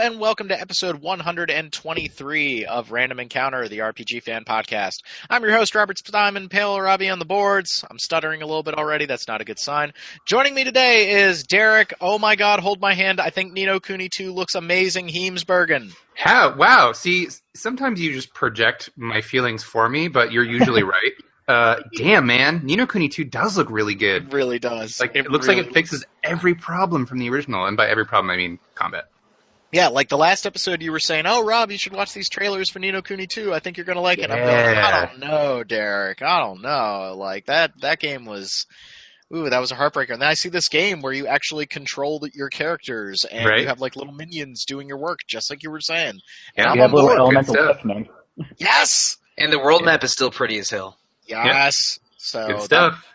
and welcome to episode 123 of Random Encounter, the RPG fan podcast. I'm your host, Robert Spimon, Pale Robbie on the boards. I'm stuttering a little bit already. That's not a good sign. Joining me today is Derek. Oh my god, hold my hand. I think Ni no Kuni 2 looks amazing. Heemsbergen. How? Wow. See, sometimes you just project my feelings for me, but you're usually right. Damn, man. Ni no Kuni 2 does look really good. It really does. Like, it looks like it fixes every problem from the original, and by every problem, I mean combat. Yeah, like the last episode you were saying, oh, Rob, you should watch these trailers for Ni no Kuni 2. I think you're going to like it. Yeah. I'm going, I don't know, Derek. I don't know. Like, that game was... Ooh, that was a heartbreaker. And then I see this game where you actually control your characters, and right. You have, like, little minions doing your work, just like you were saying. Yeah, and you have little elemental listening. Yes! And the world map is still pretty as hell. Yes! Yep. So good stuff.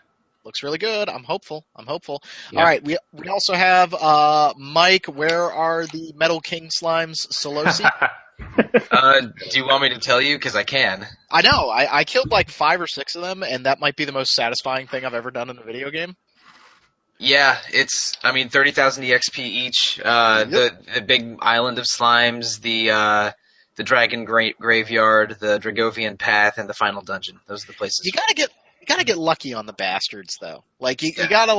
Looks really good. I'm hopeful. Yeah. All right, we also have Mike. Where are the Metal King Slimes Solosi? Do you want me to tell you? Because I can. I know. I killed like 5 or 6 of them, and that might be the most satisfying thing I've ever done in a video game. Yeah, it's, 30,000 EXP each. Yep. The big island of slimes, the dragon graveyard, the Dragovian path, and the final dungeon. Those are the places. You gotta get lucky on the bastards, though. Like you gotta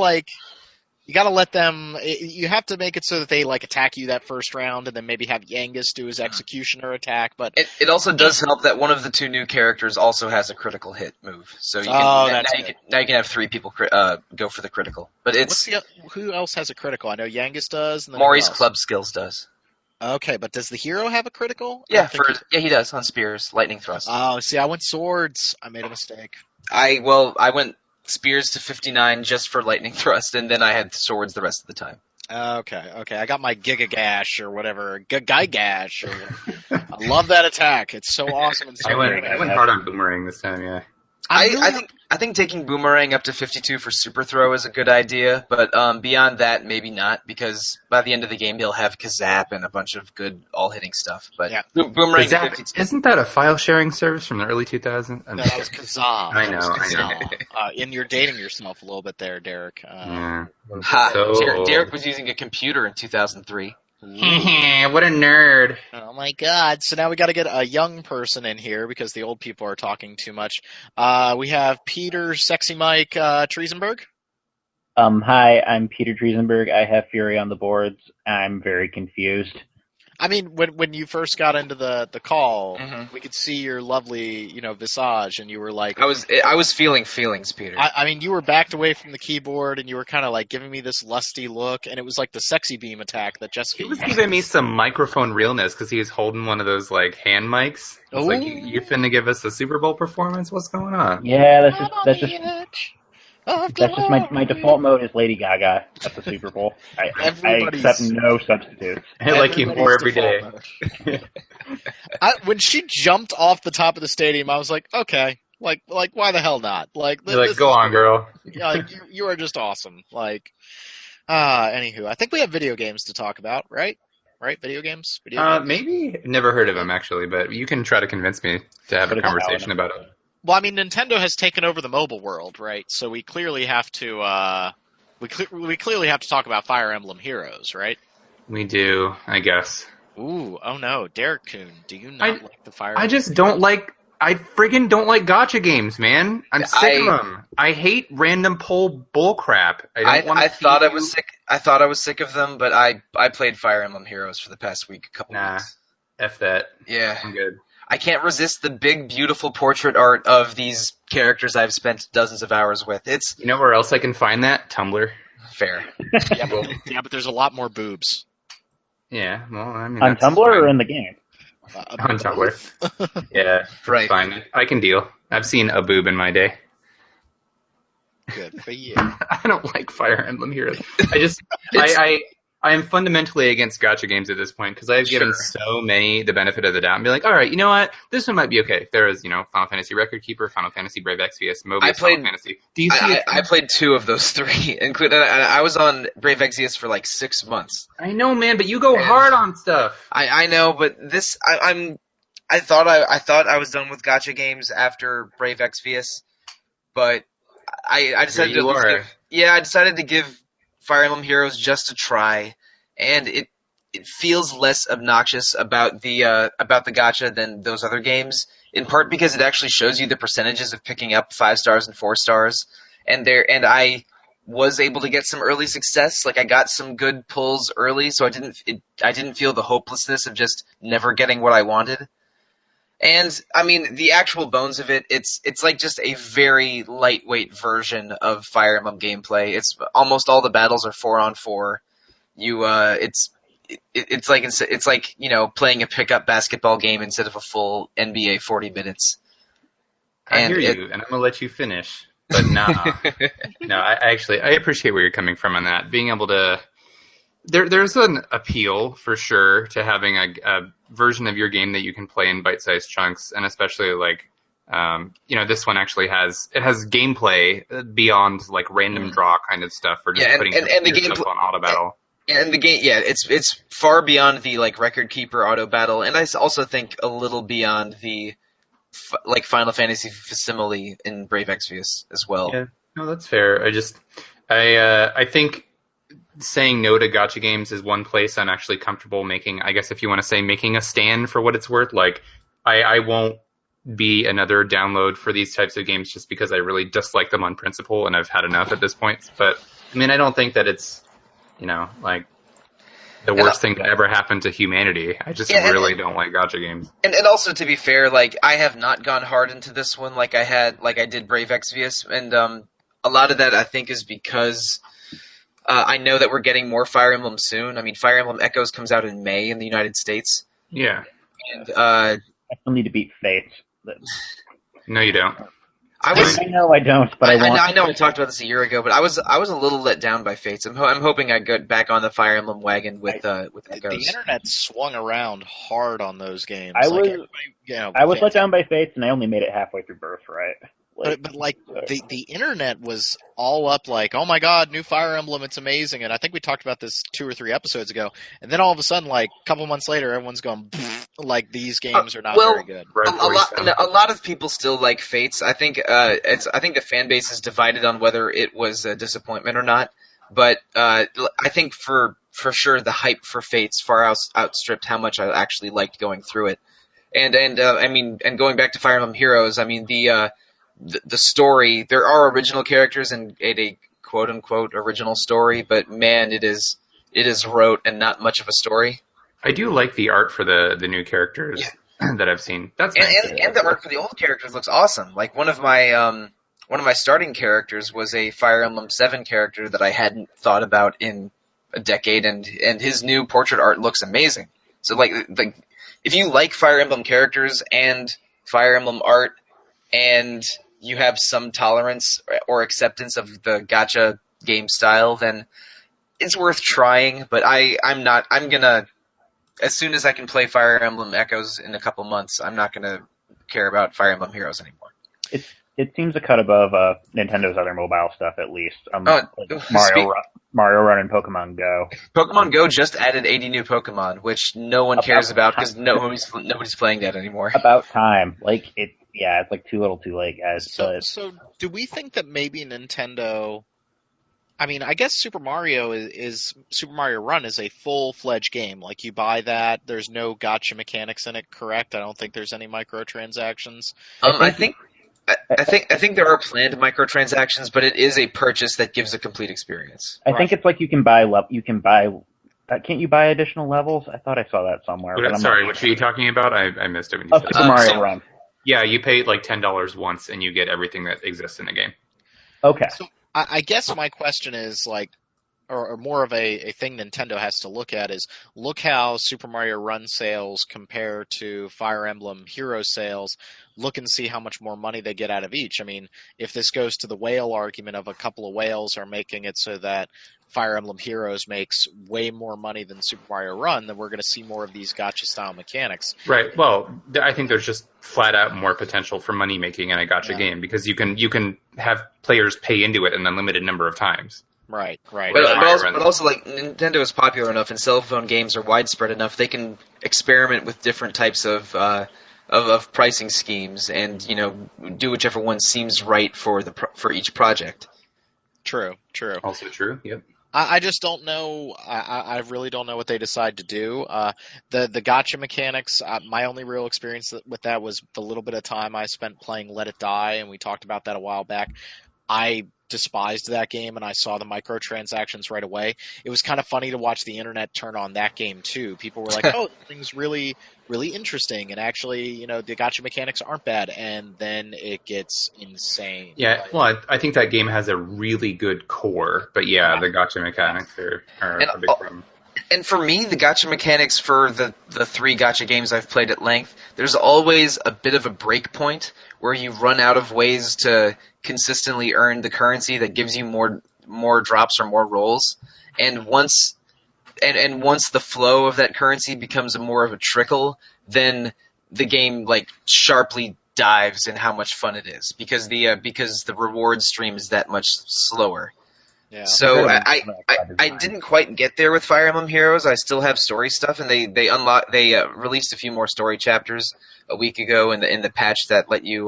let them. You have to make it so that they like attack you that first round, and then maybe have Yangus do his executioner attack. But it also does help that one of the 2 new characters also has a critical hit move, so you can now you can have 3 people go for the critical. But it's who else has a critical? I know Yangus does. And then Maury's club skills does. Okay, but does the hero have a critical? Yeah, he does on spears, lightning thrust. Oh, see, I went swords. I made a mistake. I went spears to 59 just for lightning thrust, and then I had swords the rest of the time. Okay. I got my Giga Gash or whatever, Giga Gash. I love that attack. It's so awesome. And so I went hard on Boomerang this time, yeah. I think taking Boomerang up to 52 for Super Throw is a good idea, but beyond that, maybe not, because by the end of the game, he'll have Kazap and a bunch of good all-hitting stuff. But yeah. Boomerang Kazap, 52. Isn't that a file-sharing service from the early 2000s? No, that was Kazaa. I know. And you're dating yourself a little bit there, Derek. Yeah. Derek was using a computer in 2003. What a nerd. Oh my god. So now we gotta get a young person in here because the old people are talking too much. We have Peter Sexy Mike Triesenberg. Hi, I'm Peter Triesenberg. I have Fury on the boards. I'm very confused. I mean, when you first got into the call, Mm-hmm. we could see your lovely, visage, and you were like... I was feeling feelings, Peter. I mean, you were backed away from the keyboard, and you were kind of like giving me this lusty look, and it was like the sexy beam attack that Jessica... He was giving me some microphone realness, because he was holding one of those, like, hand mics. It's like, you finna give us a Super Bowl performance? What's going on? Yeah, that's just my default mode is Lady Gaga at the Super Bowl. I accept no substitutes. I like you more every day. When she jumped off the top of the stadium, I was like, okay, like why the hell not? Like, you're like, go on, girl. Yeah, like, you are just awesome. Like, anywho, I think we have video games to talk about, right? Right, video games. Maybe never heard of them actually, but you can try to convince me to have a conversation about it. Well, I mean, Nintendo has taken over the mobile world, right? So we clearly have to we clearly have to talk about Fire Emblem Heroes, right? We do, I guess. Ooh, oh no, Derek Kuhn, do you not like the Fire Emblem? I just don't like. I friggin' don't like gacha games, man. I'm sick of them. I hate random poll bullcrap. I thought I was sick. I thought I was sick of them, but I played Fire Emblem Heroes for the past week, a couple weeks. F that. Yeah, I'm good. I can't resist the big, beautiful portrait art of these characters I've spent dozens of hours with. You know where else I can find that? Tumblr. Fair. Yeah, but there's a lot more boobs. Yeah, well, I mean, on Tumblr or in the game? On Tumblr. Yeah, right. Fine. I can deal. I've seen a boob in my day. Good for you. I don't like Fire Emblem Heroes. I am fundamentally against gacha games at this point because I've given so many the benefit of the doubt and be like, all right, you know what? This one might be okay. There is, Final Fantasy Record Keeper, Final Fantasy Brave Exvius, Mobius, Final Fantasy. Do you see I played 2 of those 3, including. I was on Brave Exvius for like 6 months. I know, man, but you go hard on stuff. I know, but this I thought I was done with gacha games after Brave Exvius, but I decided I decided to give Fire Emblem Heroes just a try, and it feels less obnoxious about the gacha than those other games. In part because it actually shows you the percentages of picking up 5 stars and 4 stars, and I was able to get some early success. Like I got some good pulls early, so I didn't feel the hopelessness of just never getting what I wanted. And I mean, the actual bones of it, it's like just a very lightweight version of Fire Emblem gameplay. It's almost all the battles are 4-on-4. It's like playing a pickup basketball game instead of a full NBA 40 minutes. I hear you, and I'm gonna let you finish. But no, I appreciate where you're coming from on that. Being able to, there's an appeal for sure to having a version of your game that you can play in bite-sized chunks, and especially like, this one actually has gameplay beyond like random draw kind of stuff, or just putting yourself on auto battle. And the game, it's far beyond the like record keeper auto battle, and I also think a little beyond the like Final Fantasy facsimile in Brave Exvius as well. Yeah, no, that's fair. I think saying no to gacha games is one place I'm actually comfortable making. I guess if you want to say making a stand for what it's worth, like I won't be another download for these types of games just because I really dislike them on principle and I've had enough at this point. But I mean, I don't think that it's like the worst thing to ever happen to humanity. I just really don't like gacha games. And also, to be fair, like I have not gone hard into this one like I did Brave Exvius, and a lot of that I think is because I know that we're getting more Fire Emblem soon. I mean, Fire Emblem Echoes comes out in May in the United States. Yeah. And I still need to beat Fates. No, you don't. I know I don't, but I know I talked about this a year ago, but I was a little let down by Fates. I'm hoping I get back on the Fire Emblem wagon with Echoes. The internet swung around hard on those games. I was let down by Fates, and I only made it halfway through Birthright. But the internet was all up like, oh my god, new Fire Emblem, it's amazing. And I think we talked about this 2 or 3 episodes ago. And then all of a sudden, like a couple months later, everyone's going, like these games are not very good. A lot of people still like Fates. I think the fan base is divided on whether it was a disappointment or not. But I think for sure the hype for Fates far outstripped how much I actually liked going through it. And going back to Fire Emblem Heroes, I mean the story, there are original characters and a quote-unquote original story, but man, it is rote and not much of a story. I do like the art for the new characters that I've seen. That's nice. And the art for the old characters looks awesome. Like one of my starting characters was a Fire Emblem 7 character that I hadn't thought about in a decade, and his new portrait art looks amazing. So like if you like Fire Emblem characters and Fire Emblem art, and you have some tolerance or acceptance of the gacha game style, then it's worth trying. But I'm gonna, as soon as I can play Fire Emblem Echoes in a couple months, I'm not gonna care about Fire Emblem Heroes anymore. It seems a cut above Nintendo's other mobile stuff, at least. Mario Run and Pokemon Go. Pokemon Go just added 80 new Pokemon, which no one cares about because nobody's playing that anymore. About time. It's like too little too late, guys. So do we think that maybe Nintendo... I mean, I guess Super Mario Run is a full-fledged game. Like, you buy that, there's no gacha mechanics in it, correct? I don't think there's any microtransactions. I think there are planned microtransactions, but it is a purchase that gives a complete experience. I think it's like you can buy. Can't you buy additional levels? I thought I saw that somewhere. Sorry, what are you talking about? I missed it when you said Super Mario Run. Yeah, you pay like $10 once, and you get everything that exists in the game. Okay. So I guess my question is like, or more of a thing Nintendo has to look at is look how Super Mario Run sales compare to Fire Emblem Hero sales. Look and see how much more money they get out of each. I mean, if this goes to the whale argument of a couple of whales are making it so that Fire Emblem Heroes makes way more money than Super Mario Run, then we're going to see more of these gacha-style mechanics. Right. Well, I think there's just flat-out more potential for money-making in a gacha game because you can have players pay into it an unlimited number of times. Right. But also, like, Nintendo is popular enough and cell phone games are widespread enough, they can experiment with different types of pricing schemes and, do whichever one seems right for each project. True. Also true, yep. I just don't know. I really don't know what they decide to do. The gotcha mechanics. My only real experience with that was the little bit of time I spent playing Let It Die, and we talked about that a while back. I despised that game, and I saw the microtransactions right away. It was kind of funny to watch the internet turn on that game too. People were like, "Oh, this thing's really, really interesting," and actually, the gotcha mechanics aren't bad. And then it gets insane. Yeah, well, I think that game has a really good core, but yeah, the gotcha mechanics are a big problem. And for me, the gotcha mechanics for the 3 gotcha games I've played at length, there's always a bit of a break point where you run out of ways to consistently earn the currency that gives you more drops or more rolls. And once the flow of that currency becomes more of a trickle, then the game sharply dives in how much fun it is because the reward stream is that much slower. Yeah. So I didn't quite get there with Fire Emblem Heroes. I still have story stuff, and they released a few more story chapters a week ago in the patch that let you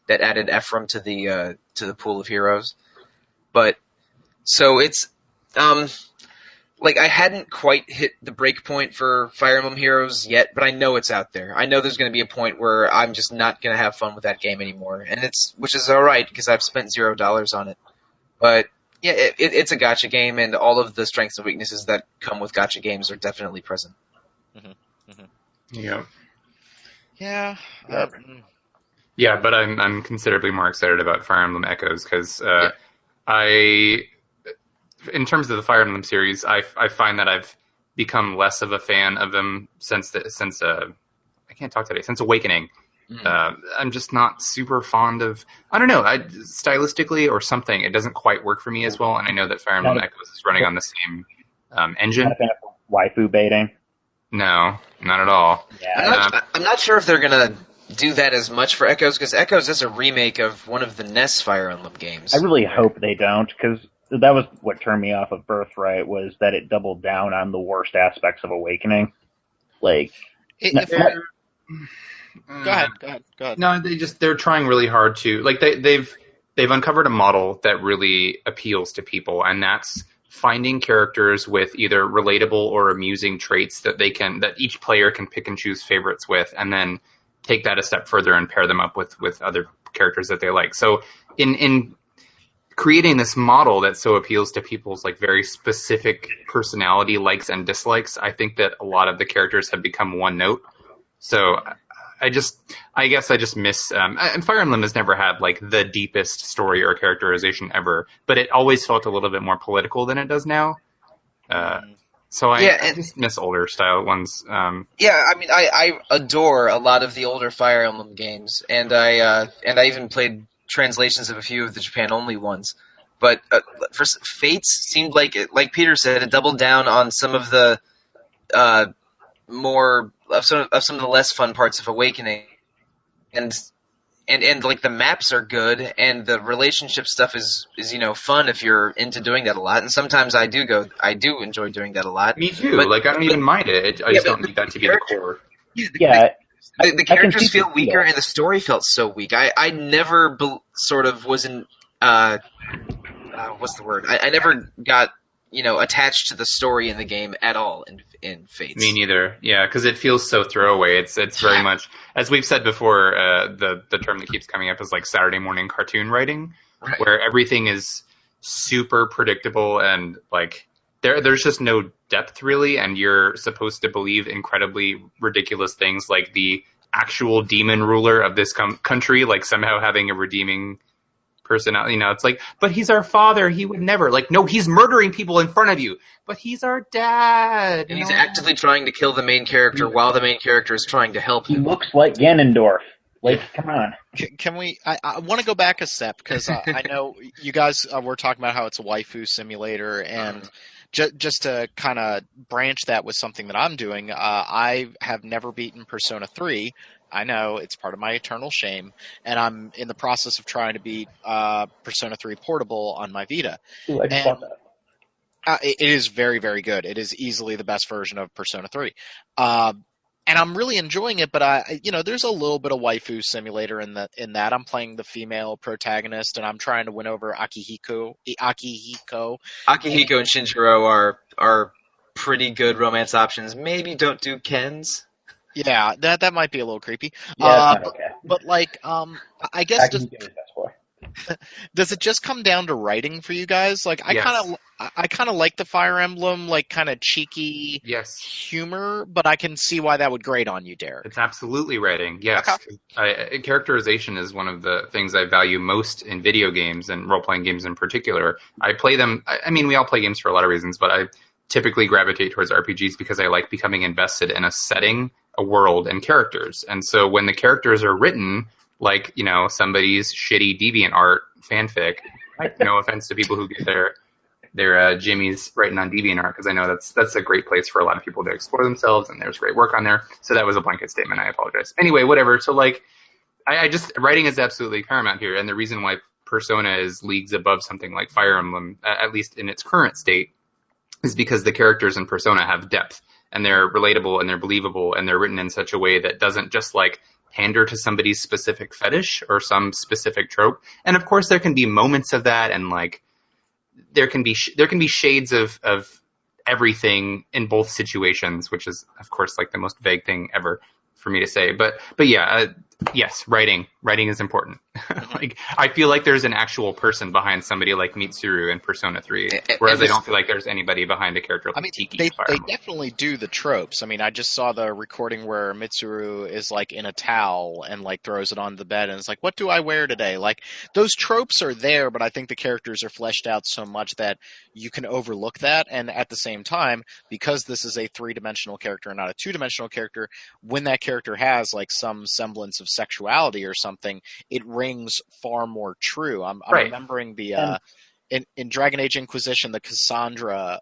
that added Ephraim to the pool of heroes. But so it's I hadn't quite hit the break point for Fire Emblem Heroes yet, but I know it's out there. I know there's going to be a point where I'm just not going to have fun with that game anymore, which is all right because I've spent $0 on it. But yeah, it's a gotcha game, and all of the strengths and weaknesses that come with gotcha games are definitely present. Mm-hmm. Mm-hmm. Yeah. Yeah. Yeah, but I'm considerably more excited about Fire Emblem Echoes because in terms of the Fire Emblem series, I find that I've become less of a fan of them since I can't talk today, since Awakening. I'm just not super fond of, I don't know, stylistically or something, it doesn't quite work for me as well, and I know that Fire Emblem Echoes is running on the same engine. Not a fan of waifu baiting? No, not at all. Yeah. I'm not sure if they're going to do that as much for Echoes, because Echoes is a remake of one of the NES Fire Emblem games. I really hope they don't, because that was what turned me off of Birthright, was that it doubled down on the worst aspects of Awakening. Go ahead. No, they're trying really hard to, they've uncovered a model that really appeals to people, and that's finding characters with either relatable or amusing traits that each player can pick and choose favorites with, and then take that a step further and pair them up with other characters that they like. So in creating this model that so appeals to people's very specific personality likes and dislikes, I think that a lot of the characters have become one note. So I guess I just miss, and Fire Emblem has never had the deepest story or characterization ever, but it always felt a little bit more political than it does now. So I just miss older style ones. I adore a lot of the older Fire Emblem games, and I even played translations of a few of the Japan only ones. But for Fates seemed like Peter said, it doubled down on some of the more of some of the less fun parts of Awakening, and the maps are good, and the relationship stuff is fun if you're into doing that a lot. And sometimes I do enjoy doing that a lot. Me too. But, I don't even mind it. I just don't need that to be the core. The characters feel weaker, and the story felt so weak. I never was in what's the word? I never got attached to the story in the game at all in Fates. Me neither. Yeah, because it feels so throwaway. It's very much, as we've said before, the term that keeps coming up is Saturday morning cartoon writing, right, where everything is super predictable and there's just no depth really, and you're supposed to believe incredibly ridiculous things like the actual demon ruler of this country somehow having a redeeming personality. It's but he's our father, he would never. No, he's murdering people in front of you, but he's our dad. And he's actively trying to kill the main character while the main character is trying to help him. He looks like Ganondorf. Come on. Can we? I want to go back a step because I know you guys were talking about how it's a waifu simulator, and just to kind of branch that with something that I'm doing, I have never beaten Persona 3. I know, it's part of my eternal shame, and I'm in the process of trying to beat Persona 3 Portable on my Vita. Ooh, I just bought that. It is very, very good. It is easily the best version of Persona 3. and I'm really enjoying it, but there's a little bit of waifu simulator in that. I'm playing the female protagonist, and I'm trying to win over Akihiko. Akihiko and Shinjiro are pretty good romance options. Maybe don't do Ken's. Yeah, that might be a little creepy. Yeah, it's not okay. But I guess does it just come down to writing for you guys? Like, I kind of like the Fire Emblem, like, kind of cheeky humor, but I can see why that would grate on you, Derek. It's absolutely writing, yes. Okay. Characterization is one of the things I value most in video games and role-playing games in particular. I play them, I mean, we all play games for a lot of reasons, but I typically gravitate towards RPGs because I like becoming invested in a setting, a world, and characters. And so when the characters are written like, somebody's shitty DeviantArt fanfic, no offense to people who get their jimmies writing on DeviantArt, because I know that's a great place for a lot of people to explore themselves, and there's great work on there. So that was a blanket statement. I apologize. Anyway, whatever. So, I just, writing is absolutely paramount here, and the reason why Persona is leagues above something like Fire Emblem, at least in its current state, is because the characters in Persona have depth, and they're relatable, and they're believable, and they're written in such a way that doesn't just, pander to somebody's specific fetish or some specific trope. And of course there can be moments of that, and there can be shades of everything in both situations, which is of course the most vague thing ever for me to say. But yeah, yes, writing is important. I feel like there's an actual person behind somebody like Mitsuru in Persona 3, whereas I don't feel like there's anybody behind a character like Tiki. They definitely do the tropes. I mean, I just saw the recording where Mitsuru is in a towel and throws it on the bed, and it's what do I wear today? Those tropes are there, but I think the characters are fleshed out so much that you can overlook that. And at the same time, because this is a three-dimensional character and not a two-dimensional character, when that character has some semblance of sexuality or something, it rings far more true. I'm remembering the in Dragon Age Inquisition, the Cassandra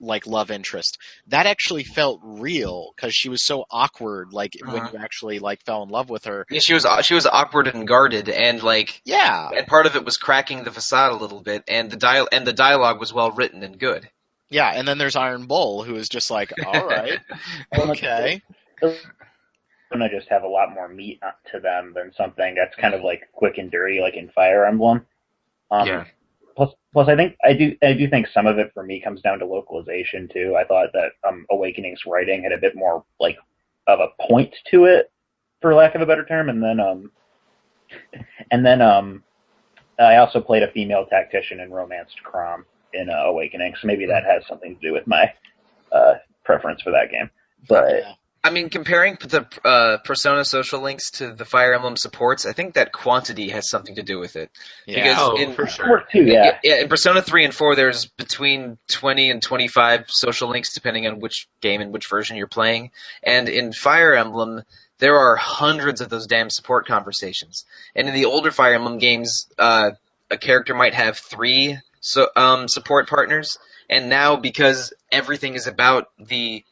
love interest, that actually felt real because she was so awkward when you actually fell in love with her. Yeah, she was awkward and guarded, and and part of it was cracking the facade a little bit, and the dialogue was well written and good. Yeah, and then there's Iron Bull, who is just all right, okay. I just have a lot more meat to them than something that's kind of quick and dirty, like in Fire Emblem. Plus, I do think some of it for me comes down to localization too. I thought that Awakening's writing had a bit more of a point to it, for lack of a better term. And then I also played a female tactician in Romanced Crom in Awakening, so maybe that has something to do with my preference for that game. But I mean, comparing the Persona social links to the Fire Emblem supports, I think that quantity has something to do with it. Yeah, because for sure. In Persona 3 and 4, there's between 20 and 25 social links, depending on which game and which version you're playing. And in Fire Emblem, there are hundreds of those damn support conversations. And in the older Fire Emblem games, a character might have 3 support partners. And now, because everything is about the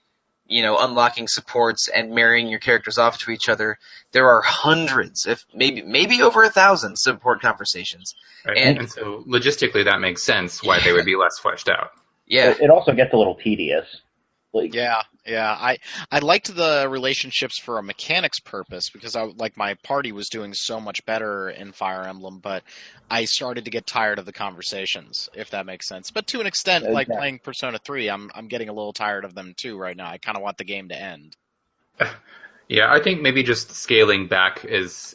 unlocking supports and marrying your characters off to each other, there are hundreds, if maybe over 1,000 support conversations. Right. And so logistically that makes sense why they would be less fleshed out. Yeah. It also gets a little tedious. Yeah. I liked the relationships for a mechanics purpose because my party was doing so much better in Fire Emblem, but I started to get tired of the conversations, if that makes sense. But to an extent, playing Persona 3, I'm getting a little tired of them too right now. I kind of want the game to end. Yeah, I think maybe just scaling back is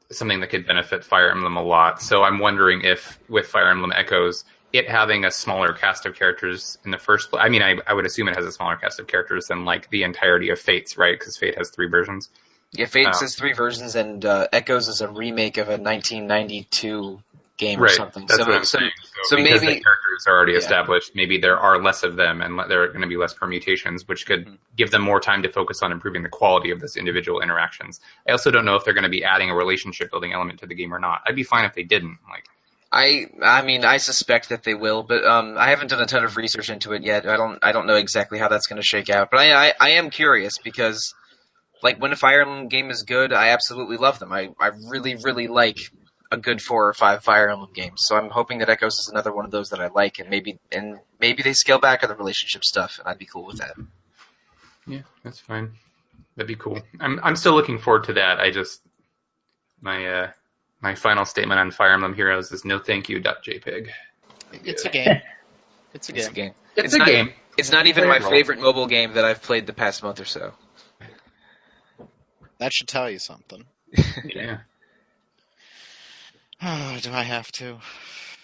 something that could benefit Fire Emblem a lot. So I'm wondering if with Fire Emblem Echoes, it having a smaller cast of characters in the first place. I mean, I would assume it has a smaller cast of characters than the entirety of Fates, right? Because Fate has 3 versions. Yeah, Fates has 3 versions, and Echoes is a remake of a 1992 game or something. That's what I'm saying. So because the characters are already established, maybe there are less of them, and there are going to be less permutations, which could give them more time to focus on improving the quality of those individual interactions. I also don't know if they're going to be adding a relationship building element to the game or not. I'd be fine if they didn't. I mean, I suspect that they will, but I haven't done a ton of research into it yet. I don't know exactly how that's going to shake out, but I am curious because, when a Fire Emblem game is good, I absolutely love them. I really, really like a good 4 or 5 Fire Emblem games, so I'm hoping that Echoes is another one of those that I like, and maybe they scale back on the relationship stuff, and I'd be cool with that. Yeah, that's fine. That'd be cool. I'm still looking forward to that. I just my final statement on Fire Emblem Heroes is no thank you .jpg. It's a game. It's a It's a game. game. It's a game. It's not even Play my it well. favorite mobile game that I've played the past month or so. That should tell you something. Yeah. Do I have to?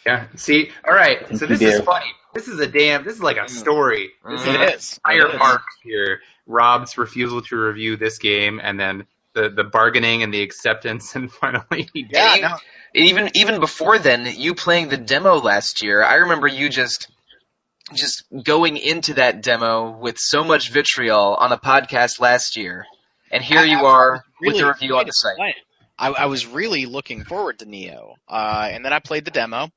Yeah. See, all right. So You this do. is funny. This is like a story. This is It an is. entire It is. arc here. Rob's refusal to review this game, and then the bargaining and the acceptance, and finally he did. Yeah, And no. even before then, you playing the demo last year, I remember you just going into that demo with so much vitriol on a podcast last year, and here you are with the review on the site. I was really looking forward to Neo, and then I played the demo,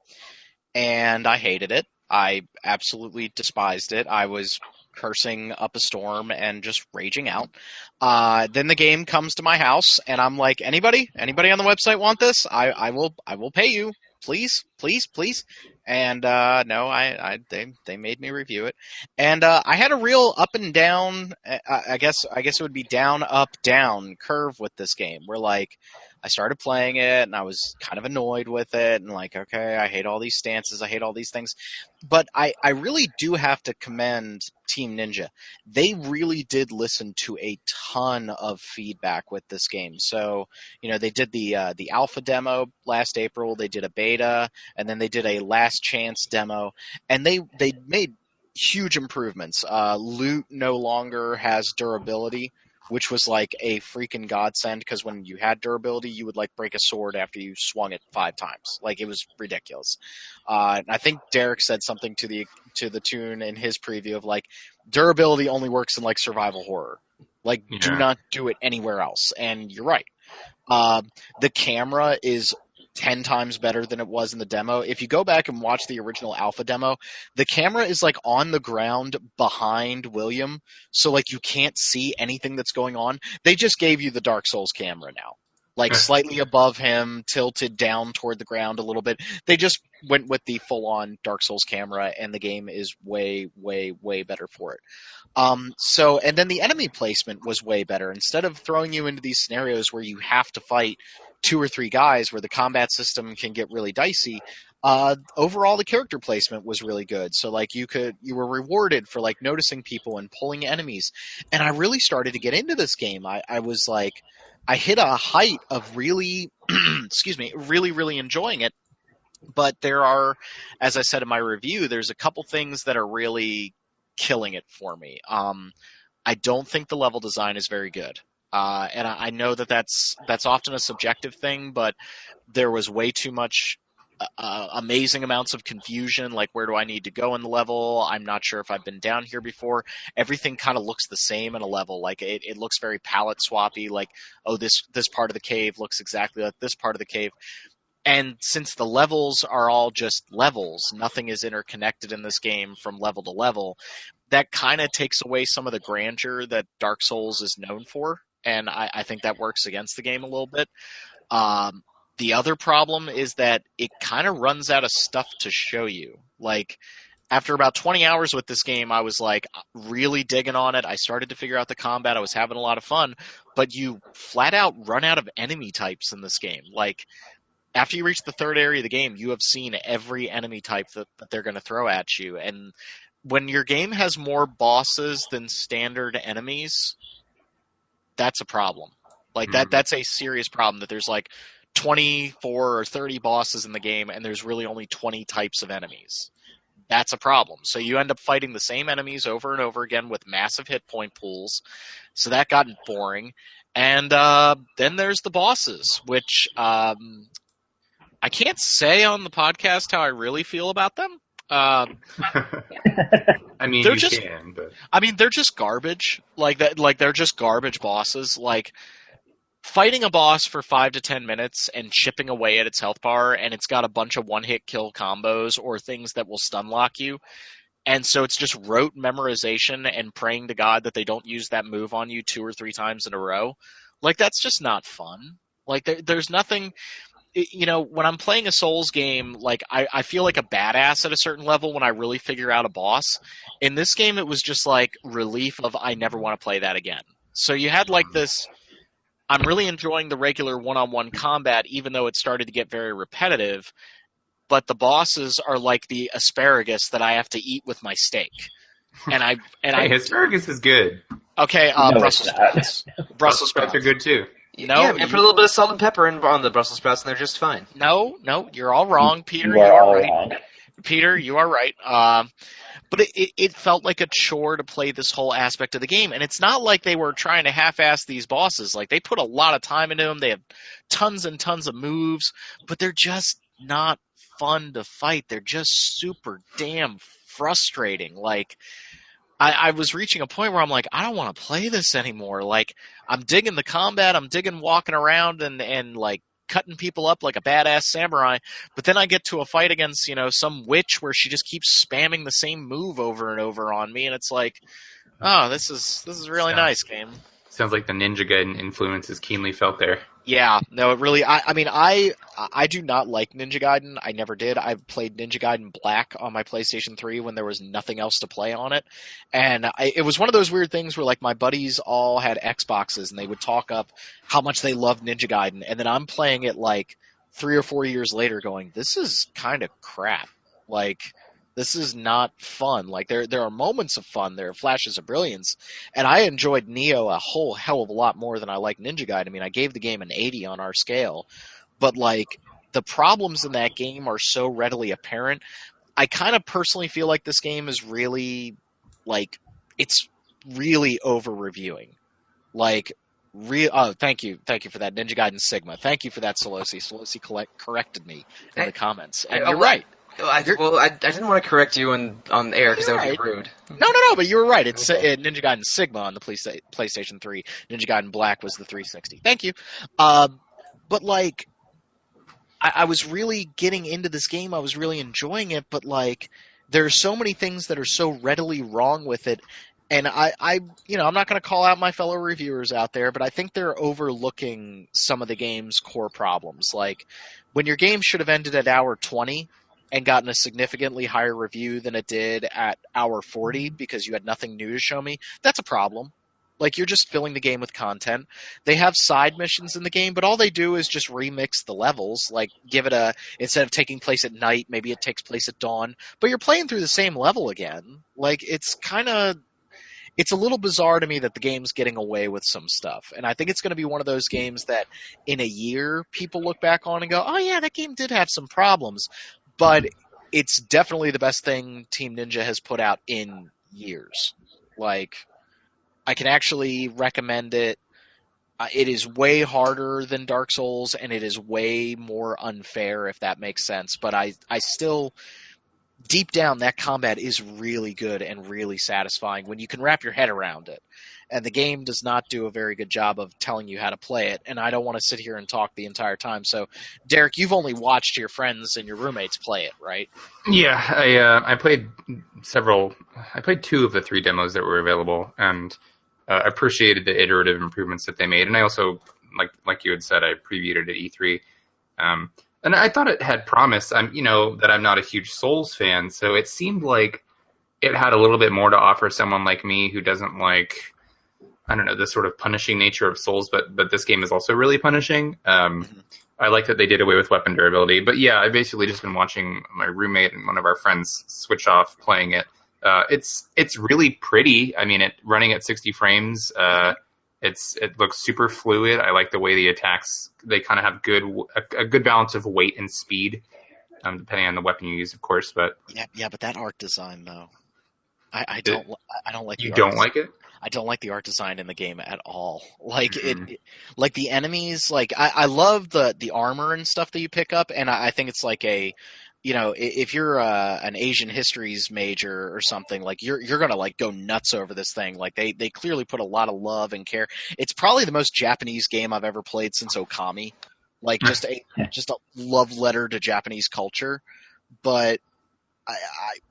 and I hated it. I absolutely despised it. I was cursing up a storm and just raging out. Then the game comes to my house, and I'm like, anybody on the website want this? I will pay you, please. And no, they made me review it, and I had a real up and down. I guess it would be down, up, down curve with this game. Where like I started playing it, and I was kind of annoyed with it, and like, okay, I hate all these stances, I hate all these things. But I really do have to commend Team Ninja. They really did listen to a ton of feedback with this game. So, they did the alpha demo last April, they did a beta, and then they did a last chance demo, and they made huge improvements. Loot no longer has durability, which was like a freaking godsend, because when you had durability, you would like break a sword after you swung it 5 times. Like, it was ridiculous. I think Derek said something to the tune in his preview of like, durability only works in like survival horror. Like, do not do it anywhere else. And you're right. The camera is 10 times better than it was in the demo. If you go back and watch the original alpha demo, the camera is like on the ground behind William, so like you can't see anything that's going on. They just gave you the Dark Souls camera now. Like slightly above him, tilted down toward the ground a little bit. They just went with the full-on Dark Souls camera, and the game is way, way, way better for it. And then the enemy placement was way better. Instead of throwing you into these scenarios where you have to fight 2 or 3 guys where the combat system can get really dicey, overall the character placement was really good. So like you were rewarded for like noticing people and pulling enemies. And I really started to get into this game. I was like, I hit a height of really, really, really enjoying it. But there are, as I said in my review, there's a couple things that are really killing it for me. I don't think the level design is very good. And I know that's often a subjective thing, but there was way too much amazing amounts of confusion, like where do I need to go in the level? I'm not sure if I've been down here before. Everything kind of looks the same in a level. Like it looks very palette swappy, like, oh, this part of the cave looks exactly like this part of the cave. And since the levels are all just levels, nothing is interconnected in this game from level to level, that kind of takes away some of the grandeur that Dark Souls is known for. And I think that works against the game a little bit. The other problem is that it kind of runs out of stuff to show you. Like, after about 20 hours with this game, I was like really digging on it. I started to figure out the combat. I was having a lot of fun. But you flat out run out of enemy types in this game. Like, after you reach the 3rd area of the game, you have seen every enemy type that they're going to throw at you. And when your game has more bosses than standard enemies, that's a problem. Like, that's a serious problem, that there's like 24 or 30 bosses in the game, and there's really only 20 types of enemies. That's a problem. So you end up fighting the same enemies over and over again with massive hit point pools. So that got boring. And then there's the bosses, which I can't say on the podcast how I really feel about them. I mean, they're they're just garbage. Like that. Like, they're just garbage bosses. Like, fighting a boss for 5 to 10 minutes and chipping away at its health bar, and it's got a bunch of one-hit kill combos or things that will stun lock you. And so it's just rote memorization and praying to God that they don't use that move on you 2 or 3 times in a row. Like, that's just not fun. Like, there's nothing. when I'm playing a Souls game, like I feel like a badass at a certain level when I really figure out a boss. In this game, it was just like relief of I never want to play that again. So you had like this. I'm really enjoying the regular one-on-one combat, even though it started to get very repetitive. But the bosses are like the asparagus that I have to eat with my steak. Hey, asparagus is good. Okay, No, Brussels it's not. sprouts. Brussels sprouts are good too. No, yeah, and put a little bit of salt and pepper on the Brussels sprouts, and they're just fine. No, you're all wrong, Peter. You are all right. wrong. Peter, you are right. But it felt like a chore to play this whole aspect of the game. And it's not like they were trying to half-ass these bosses. Like, they put a lot of time into them. They have tons and tons of moves, but they're just not fun to fight. They're just super damn frustrating. Like, I was reaching a point where I'm like, I don't want to play this anymore. Like, I'm digging the combat. I'm digging walking around and like, cutting people up like a badass samurai, but then I get to a fight against, some witch where she just keeps spamming the same move over and over on me, and it's like, oh, this is really nice game. Sounds like the Ninja Gaiden influence is keenly felt there. Yeah, no, it really. I do not like Ninja Gaiden. I never did. I played Ninja Gaiden Black on my PlayStation 3 when there was nothing else to play on it, and it was one of those weird things where like my buddies all had Xboxes and they would talk up how much they loved Ninja Gaiden, and then I'm playing it like 3 or 4 years later, going, this is kind of crap. Like, this is not fun. Like, there are moments of fun, there are flashes of brilliance, and I enjoyed Neo a whole hell of a lot more than I like Ninja Gaiden. I mean, I gave the game an 80 on our scale, but like, the problems in that game are so readily apparent. I kind of personally feel like this game is really, like, it's really over-reviewing. Like, thank you for that, Ninja Gaiden Sigma. Thank you for that, Solosi. Solosi corrected me in the comments, and you're right. I didn't want to correct you on air because that would be rude. No, but you were right. It's Ninja Gaiden Sigma on the PlayStation 3. Ninja Gaiden Black was the 360. Thank you. But, like, I was really getting into this game. I was really enjoying it, but, like, there are so many things that are so readily wrong with it. And I'm not going to call out my fellow reviewers out there, but I think they're overlooking some of the game's core problems. Like, when your game should have ended at hour 20 and gotten a significantly higher review than it did at hour 40 because you had nothing new to show me, that's a problem. Like, you're just filling the game with content. They have side missions in the game, but all they do is just remix the levels. Like, give it instead of taking place at night, maybe it takes place at dawn. But you're playing through the same level again. Like, it's a little bizarre to me that the game's getting away with some stuff. And I think it's going to be one of those games that in a year people look back on and go, oh yeah, that game did have some problems. But it's definitely the best thing Team Ninja has put out in years. Like, I can actually recommend it. It is way harder than Dark Souls, and it is way more unfair, if that makes sense. But I still, deep down, that combat is really good and really satisfying when you can wrap your head around it. And the game does not do a very good job of telling you how to play it, and I don't want to sit here and talk the entire time. So, Derek, you've only watched your friends and your roommates play it, right? Yeah, I played I played 2 of the 3 demos that were available, and appreciated the iterative improvements that they made. And I also, like you had said, I previewed it at E3. And I thought it had promise. I'm not a huge Souls fan, so it seemed like it had a little bit more to offer someone like me who doesn't like, I don't know, the sort of punishing nature of Souls, but this game is also really punishing. I like that they did away with weapon durability. But yeah, I've basically just been watching my roommate and one of our friends switch off playing it. It's really pretty. I mean, running at 60 frames, it looks super fluid. I like the way the attacks, they kind of have a good balance of weight and speed, depending on the weapon you use, of course. But yeah, but that art design though, I don't like. You don't like it? I don't like the art design in the game at all. Like like the enemies, like I love the armor and stuff that you pick up, and I think it's like if you're an Asian histories major or something, like you're gonna like go nuts over this thing. Like they clearly put a lot of love and care. It's probably the most Japanese game I've ever played since Okami. Like just a love letter to Japanese culture. But I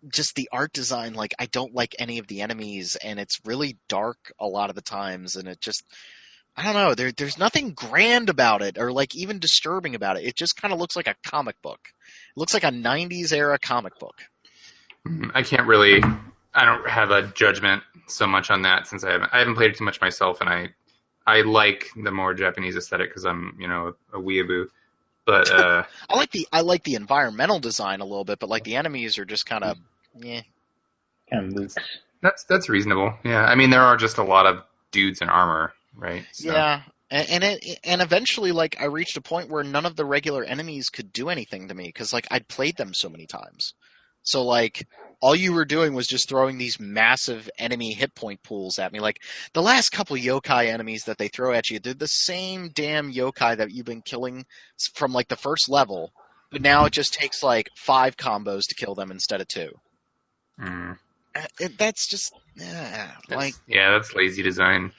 just the art design, like I don't like any of the enemies, and it's really dark a lot of the times, and it just I don't know. There's nothing grand about it or like even disturbing about it. It just kind of looks like a comic book. It looks like a 90s era comic book. I don't have a judgment so much on that since I haven't played it too much myself, and I like the more Japanese aesthetic because I'm, a weeaboo. But I like the environmental design a little bit, but like the enemies are just kind of kind of mooks. That's reasonable. Yeah, I mean there are just a lot of dudes in armor, right? So. Yeah. And eventually, like, I reached a point where none of the regular enemies could do anything to me because, like, I'd played them so many times. So, like, all you were doing was just throwing these massive enemy hit point pools at me. Like, the last couple yokai enemies that they throw at you, they're the same damn yokai that you've been killing from, like, the first level, but now it just takes, like, 5 combos to kill them instead of 2. That's just, that's lazy design.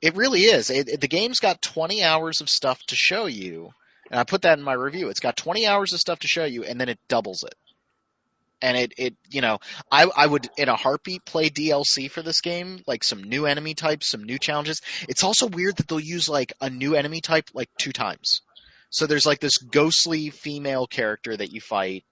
It really is. The game's got 20 hours of stuff to show you, and I put that in my review. It's got 20 hours of stuff to show you, and then it doubles it. And I would, in a heartbeat, play DLC for this game, like some new enemy types, some new challenges. It's also weird that they'll use, like, a new enemy type, like, 2 times. So there's, like, this ghostly female character that you fight.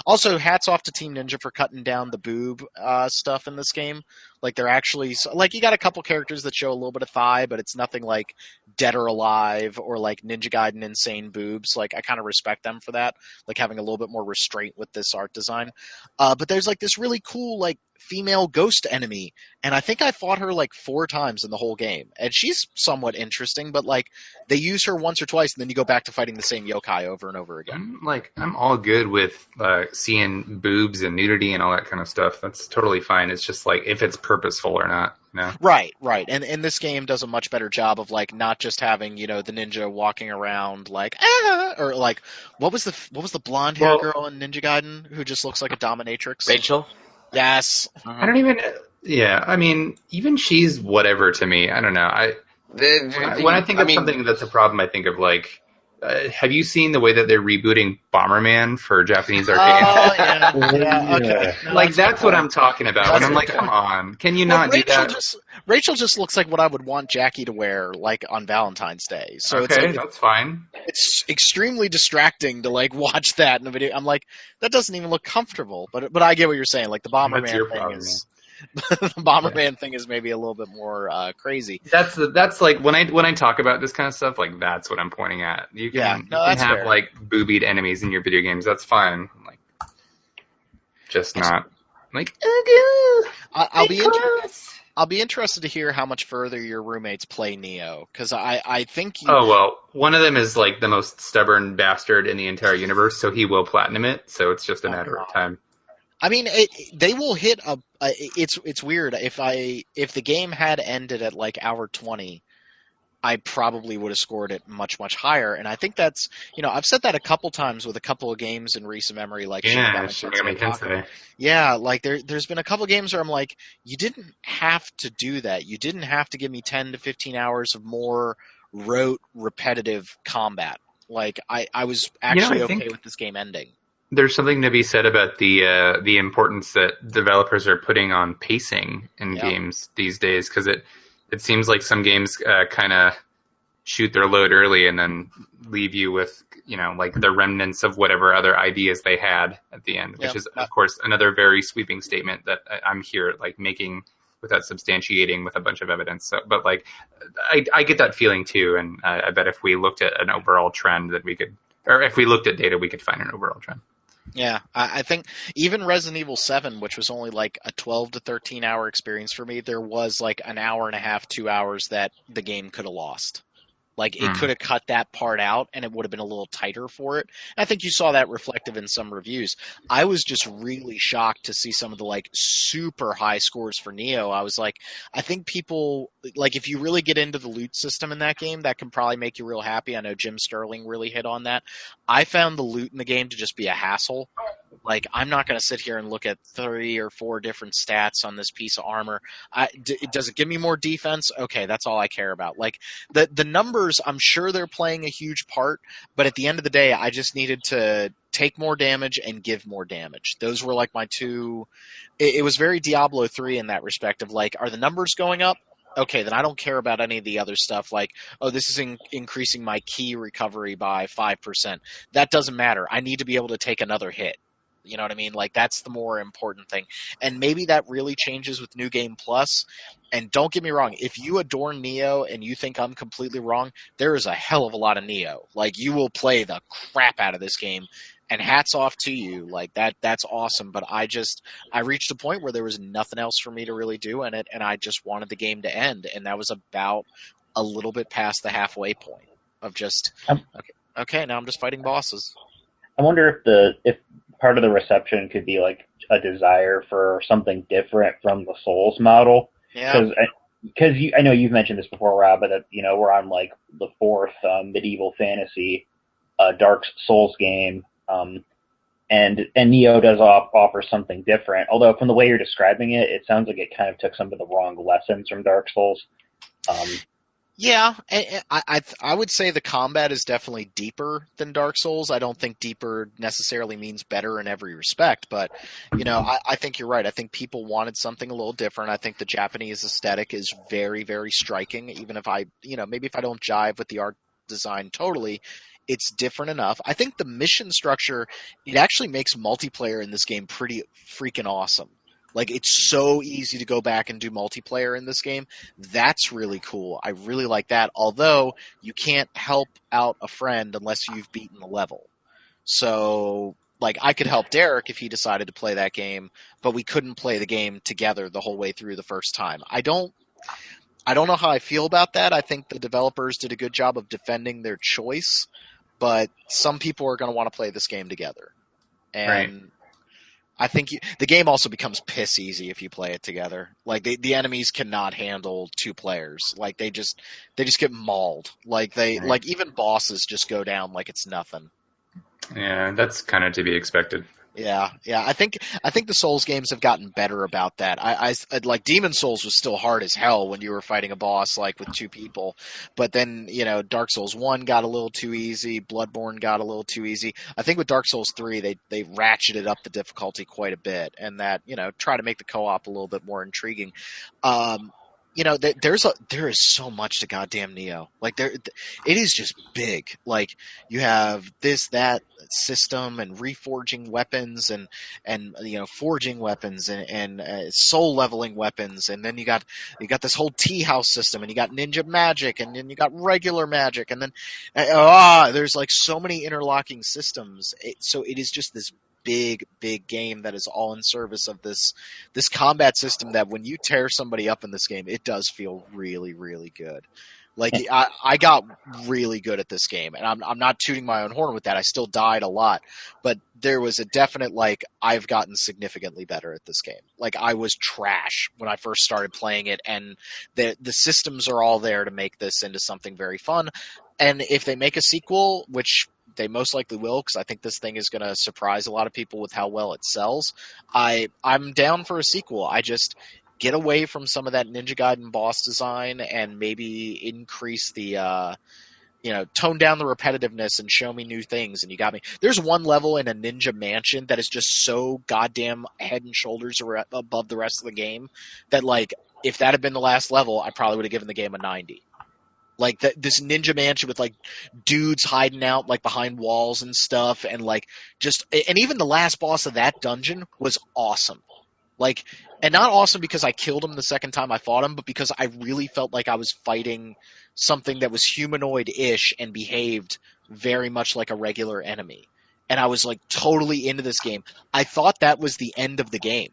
Also, hats off to Team Ninja for cutting down the boob stuff in this game. Like, they're actually... Like, you got a couple characters that show a little bit of thigh, but it's nothing like Dead or Alive or, like, Ninja Gaiden Insane Boobs. Like, I kind of respect them for that. Like, having a little bit more restraint with this art design. But there's, like, this really cool, like, female ghost enemy, and I think I fought her like 4 times in the whole game, and she's somewhat interesting, but like they use her once or twice and then you go back to fighting the same yokai over and over again. I'm all good with seeing boobs and nudity and all that kind of stuff. That's totally fine. It's just like if it's purposeful or not. Right. And this game does a much better job of like not just having, the ninja walking around like or like what was the blonde hair girl in Ninja Gaiden who just looks like a dominatrix? Rachel? Yes. I don't even. Yeah, I mean, even she's whatever to me. I don't know. When I think of something that's a problem, I think of like. Have you seen the way that they're rebooting Bomberman for Japanese arcades? Oh yeah. Okay. No, like that's what I'm talking about. And I'm like, come on, can you not do that? Rachel just looks like what I would want Jackie to wear, like on Valentine's Day. So okay, it's like, that's fine. It's extremely distracting to like watch that in a video. I'm like, that doesn't even look comfortable. But I get what you're saying. Like the Bomberman thing is. The Bomberman thing is maybe a little bit more crazy. That's like when I talk about this kind of stuff, like that's what I'm pointing at. You can have fair. like boobied enemies in your video games. That's fine. Like, just not like. I'll be interested to hear how much further your roommates play Neo, because I think you. Oh well, one of them is like the most stubborn bastard in the entire universe, so he will platinum it. So it's just a matter of time. I mean, they will hit a. It's weird. If the game had ended at like hour 20, I probably would have scored it much higher. And I think that's I've said that a couple times with a couple of games in recent memory, like Shin Megami Tensei. Yeah, like there's been a couple of games where I'm like, you didn't have to do that. You didn't have to give me 10 to 15 hours of more rote, repetitive combat. Like I was actually okay with this game ending. There's something to be said about the importance that developers are putting on pacing in games these days, because it seems like some games kind of shoot their load early and then leave you with like the remnants of whatever other ideas they had at the end, which is of course another very sweeping statement that I'm here like making without substantiating with a bunch of evidence. So, but like I get that feeling too, and I bet if we looked at an overall trend that we could, or if we looked at data, we could find an overall trend. Yeah, I think even Resident Evil 7, which was only like a 12 to 13 hour experience for me, there was like an hour and a half, 2 hours that the game could have lost. Like, it could have cut that part out, and it would have been a little tighter for it. And I think you saw that reflective in some reviews. I was just really shocked to see some of the, like, super high scores for Neo. I was like, I think people, like, if you really get into the loot system in that game, that can probably make you real happy. I know Jim Sterling really hit on that. I found the loot in the game to just be a hassle. Like, I'm not going to sit here and look at 3 or 4 different stats on this piece of armor. Does it give me more defense? Okay, that's all I care about. Like, the numbers, I'm sure they're playing a huge part, but at the end of the day, I just needed to take more damage and give more damage. Those were like my two. It was very Diablo 3 in that respect of like, are the numbers going up? okay, then I don't care about any of the other stuff like, oh, this is increasing my key recovery by 5%. That doesn't matter. I need to be able to take another hit. You know what I mean? Like, that's the more important thing. And maybe that really changes with New Game Plus. And don't get me wrong, if you adore Neo and you think I'm completely wrong, there is a hell of a lot of Neo. Like, you will play the crap out of this game. And hats off to you. Like, that's awesome. But I reached a point where there was nothing else for me to really do in it, and I just wanted the game to end. And that was about a little bit past the halfway point of just, okay, now I'm just fighting bosses. I wonder if part of the reception could be like a desire for something different from the Souls model. Yeah. Because I know you've mentioned this before, Rob, but we're on like the fourth medieval fantasy Dark Souls game, and Neo does offer something different. Although from the way you're describing it, it sounds like it kind of took some of the wrong lessons from Dark Souls. Yeah, I would say the combat is definitely deeper than Dark Souls. I don't think deeper necessarily means better in every respect, but, I think you're right. I think people wanted something a little different. I think the Japanese aesthetic is very, very striking, even if maybe if I don't jive with the art design totally, it's different enough. I think the mission structure, it actually makes multiplayer in this game pretty freaking awesome. Like, it's so easy to go back and do multiplayer in this game. That's really cool. I really like that. Although, you can't help out a friend unless you've beaten the level. So, like, I could help Derek if he decided to play that game, but we couldn't play the game together the whole way through the first time. I don't know how I feel about that. I think the developers did a good job of defending their choice, but some people are going to want to play this game together. And right. I think the game also becomes piss easy if you play it together. Like, the enemies cannot handle two players. Like, they just get mauled. Like, like even bosses just go down like it's nothing. Yeah, that's kind of to be expected. Yeah. I think the Souls games have gotten better about that. I like Demon Souls was still hard as hell when you were fighting a boss like with two people, but then Dark Souls 1 got a little too easy, Bloodborne got a little too easy. I think with Dark Souls 3 they ratcheted up the difficulty quite a bit, and that try to make the co-op a little bit more intriguing. There is so much to goddamn Neo. Like, it is just big. Like, you have that system and reforging weapons and forging weapons and soul leveling weapons, and then you got this whole tea house system, and you got ninja magic, and then you got regular magic, and then there's like so many interlocking systems. So it is just this big game that is all in service of this combat system that when you tear somebody up in this game, it does feel really, really good. Like, I got really good at this game, and I'm not tooting my own horn with that. I still died a lot, but there was a definite, like, I've gotten significantly better at this game. Like, I was trash when I first started playing it, and the systems are all there to make this into something very fun. And if they make a sequel, which they most likely will, because I think this thing is going to surprise a lot of people with how well it sells, I'm down for a sequel. I just get away from some of that Ninja Gaiden boss design and maybe increase the tone down the repetitiveness and show me new things. And you got me. There's one level in a ninja mansion that is just so goddamn head and shoulders above the rest of the game that, like, if that had been the last level, I probably would have given the game a 90. Like, this ninja mansion with, like, dudes hiding out, like, behind walls and stuff, and, like, and even the last boss of that dungeon was awesome. Like, and not awesome because I killed him the second time I fought him, but because I really felt like I was fighting something that was humanoid-ish and behaved very much like a regular enemy. And I was, like, totally into this game. I thought that was the end of the game,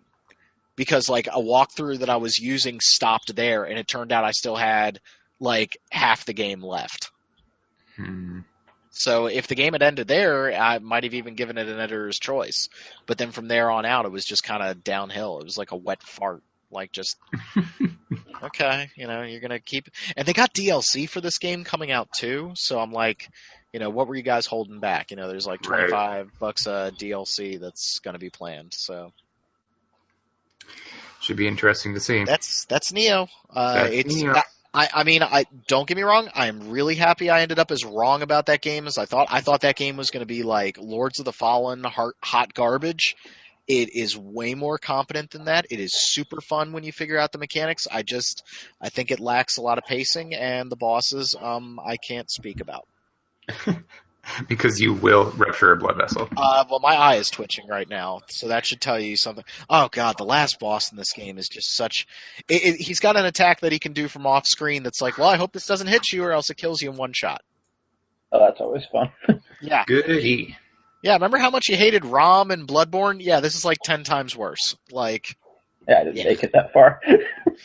because, like, a walkthrough that I was using stopped there, and it turned out I still had, like, half the game left. So if the game had ended there, I might have even given it an editor's choice. But then from there on out, it was just kind of downhill. It was like a wet fart. Like, just, okay, you're going to keep... And they got DLC for this game coming out too, so I'm like, what were you guys holding back? There's like $25 a DLC that's going to be planned, so... Should be interesting to see. That's Neo. It's Neo. I mean, don't get me wrong. I'm really happy I ended up as wrong about that game as I thought. I thought that game was going to be like Lords of the Fallen, hot garbage, It is way more competent than that. It is super fun when you figure out the mechanics. I think it lacks a lot of pacing, and the bosses, I can't speak about. Because you will rupture a blood vessel. Well, my eye is twitching right now, so that should tell you something. Oh god, the last boss in this game is just such. He's got an attack that he can do from off screen that's like, well, I hope this doesn't hit you, or else it kills you in one shot. Oh, that's always fun. Yeah. Goody. Yeah, remember how much you hated ROM and Bloodborne? Yeah, this is like 10 times worse. Like, yeah, I didn't make it that far.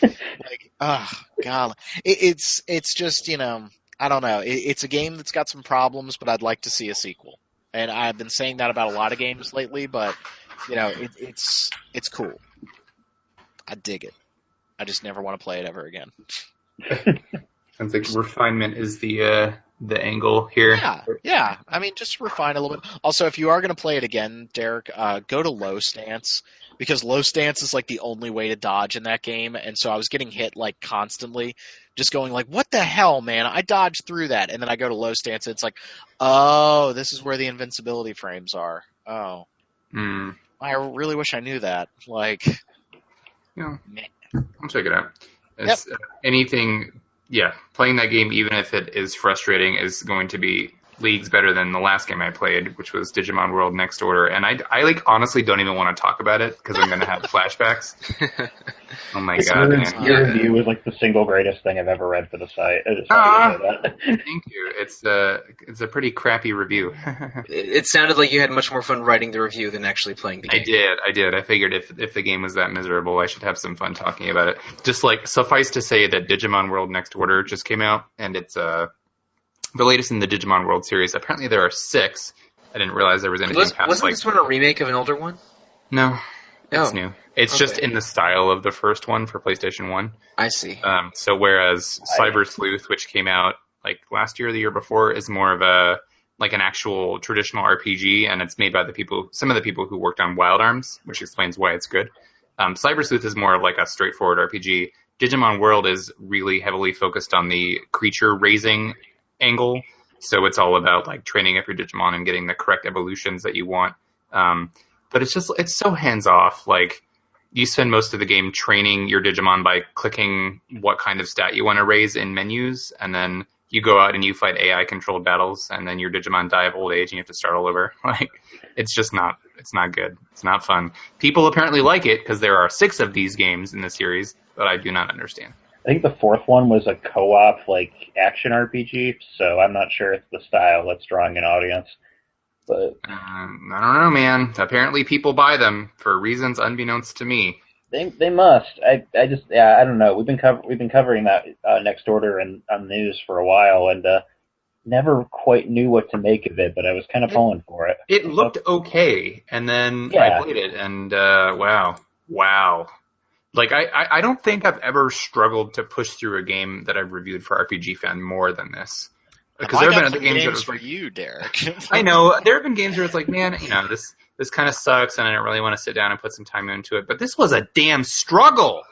like, oh god, it's just, I don't know. It's a game that's got some problems, but I'd like to see a sequel. And I've been saying that about a lot of games lately, but it's cool. I dig it. I just never want to play it ever again. Sounds like refinement is the angle here. Yeah. I mean, just refine a little bit. Also, if you are going to play it again, Derek, go to low stance, because low stance is like the only way to dodge in that game. And so I was getting hit like constantly, just going like, what the hell, man? I dodged through that. And then I go to low stance, and it's like, oh, this is where the invincibility frames are. Oh. I really wish I knew that. Like, yeah. Man. I'll check it out. It's anything. Yeah, playing that game, even if it is frustrating, is going to be leagues better than the last game I played, which was Digimon World Next Order. And I like honestly don't even want to talk about it because I'm going to have flashbacks. Oh my god, man. Your review was like the single greatest thing I've ever read for the site. I just wanted to say that. Thank you. It's a pretty crappy review. It sounded like you had much more fun writing the review than actually playing the game. I did. I figured if the game was that miserable, I should have some fun talking about it. Just like, suffice to say that Digimon World Next Order just came out, and it's the latest in the Digimon World series. Apparently there are 6. I didn't realize there was anything past Wasn't this one a remake of an older one? No. It's new. It's just in the style of the first one for PlayStation 1. I see. So whereas Cyber Sleuth, which came out like last year or the year before, is more of an actual traditional RPG, and it's made by some of the people who worked on Wild Arms, which explains why it's good. Cyber Sleuth is more of like a straightforward RPG. Digimon World is really heavily focused on the creature raising angle, so it's all about like training up your Digimon and getting the correct evolutions that you want. But it's so hands off. Like, you spend most of the game training your Digimon by clicking what kind of stat you want to raise in menus, and then you go out and you fight AI controlled battles, and then your Digimon die of old age and you have to start all over. Like, it's not good. It's not fun. People apparently like it because there are 6 of these games in the series, but I do not understand. I think the 4th one was a co-op like action RPG, so I'm not sure it's the style that's drawing an audience. But I don't know, man. Apparently people buy them for reasons unbeknownst to me. They must. I don't know. We've been covering that Next Order on news for a while, and never quite knew what to make of it, but I was kind of pulling for it. It looked okay, and then I played it, and wow. Like, I don't think I've ever struggled to push through a game that I've reviewed for RPG Fan more than this. Because there have been other games for you, Derek. I know. There have been games where it's like, man, this kind of sucks, and I don't really want to sit down and put some time into it. But this was a damn struggle.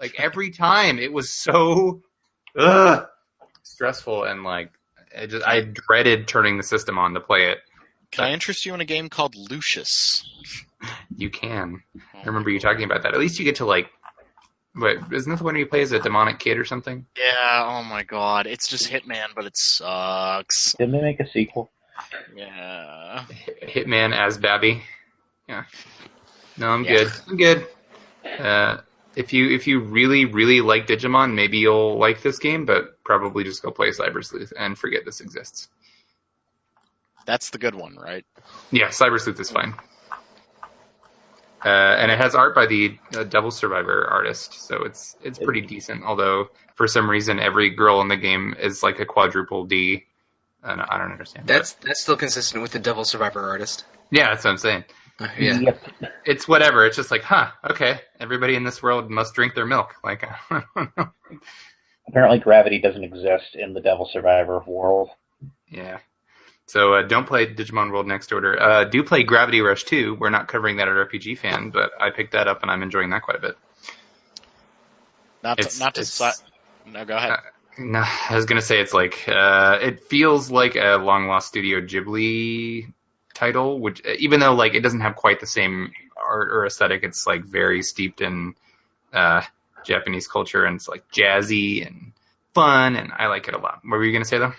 Like, every time, it was so stressful, and like, I dreaded turning the system on to play it. Can I interest you in a game called Lucius? You can. I remember you talking about that. At least you get to, like, isn't that the one where you play as a demonic kid or something? Yeah, oh my god. It's just Hitman, but it sucks. Didn't they make a sequel? Yeah. Hitman as Babby. Yeah. No, I'm good. I'm good. If you really, really like Digimon, maybe you'll like this game, but probably just go play Cyber Sleuth and forget this exists. That's the good one, right? Yeah, Cyber Sleuth is fine. And it has art by the Devil Survivor artist, so it's pretty decent. Although for some reason every girl in the game is like a quadruple D, and I don't understand. That's still consistent with the Devil Survivor artist. Yeah, that's what I'm saying. Yeah. Yep. It's whatever. It's just like, okay, everybody in this world must drink their milk. Like, I don't know. Apparently, gravity doesn't exist in the Devil Survivor world. Yeah. So don't play Digimon World Next Order. Do play Gravity Rush 2. We're not covering that at RPG Fan, but I picked that up and I'm enjoying that quite a bit. No, go ahead. No, I was gonna say it's like it feels like a long lost Studio Ghibli title, which even though like it doesn't have quite the same art or aesthetic. It's like very steeped in Japanese culture, and it's like jazzy and fun, and I like it a lot. What were you gonna say though?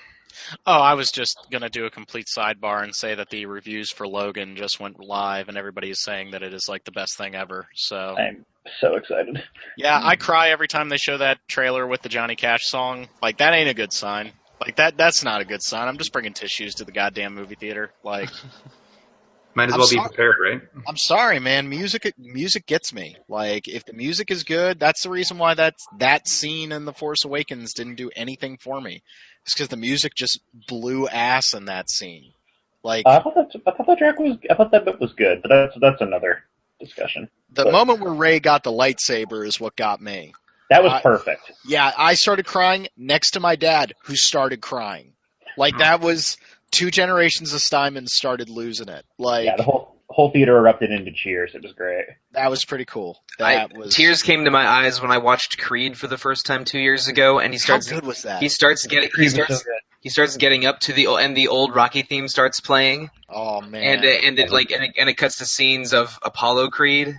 Oh, I was just going to do a complete sidebar and say that the reviews for Logan just went live, and everybody is saying that it is like the best thing ever. So I'm so excited. yeah, I cry every time they show that trailer with the Johnny Cash song. Like, that ain't a good sign. Like, that's not a good sign. I'm just bringing tissues to the goddamn movie theater. Like, Might as I'm well be sorry. prepared, right? I'm sorry, man. Music gets me. Like, if the music is good, that's the reason why that scene in The Force Awakens didn't do anything for me. It's because the music just blew ass in that scene. Like, I thought that bit was good, but that's another discussion. the But moment where Rey got the lightsaber is what got me. that was perfect. Yeah, I started crying next to my dad, who started crying. Like, that was 2 generations of Steinmans started losing it. Like, Yeah, the whole theater erupted into cheers. It was great. that was pretty cool. Tears came to my eyes when I watched Creed for the first time 2 years ago, and How good was that? he starts getting up to the old Rocky theme starts playing, Oh man! and it cuts to scenes of Apollo Creed.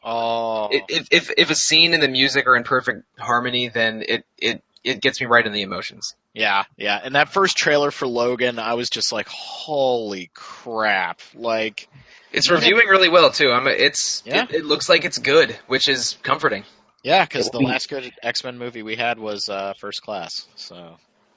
If a scene and the music are in perfect harmony, then it gets me right in the emotions. Yeah. And that first trailer for Logan, I was just like, holy crap! Like, It's reviewing really well too. It looks like it's good, which is comforting. yeah, because the last good X-Men movie we had was First Class. So.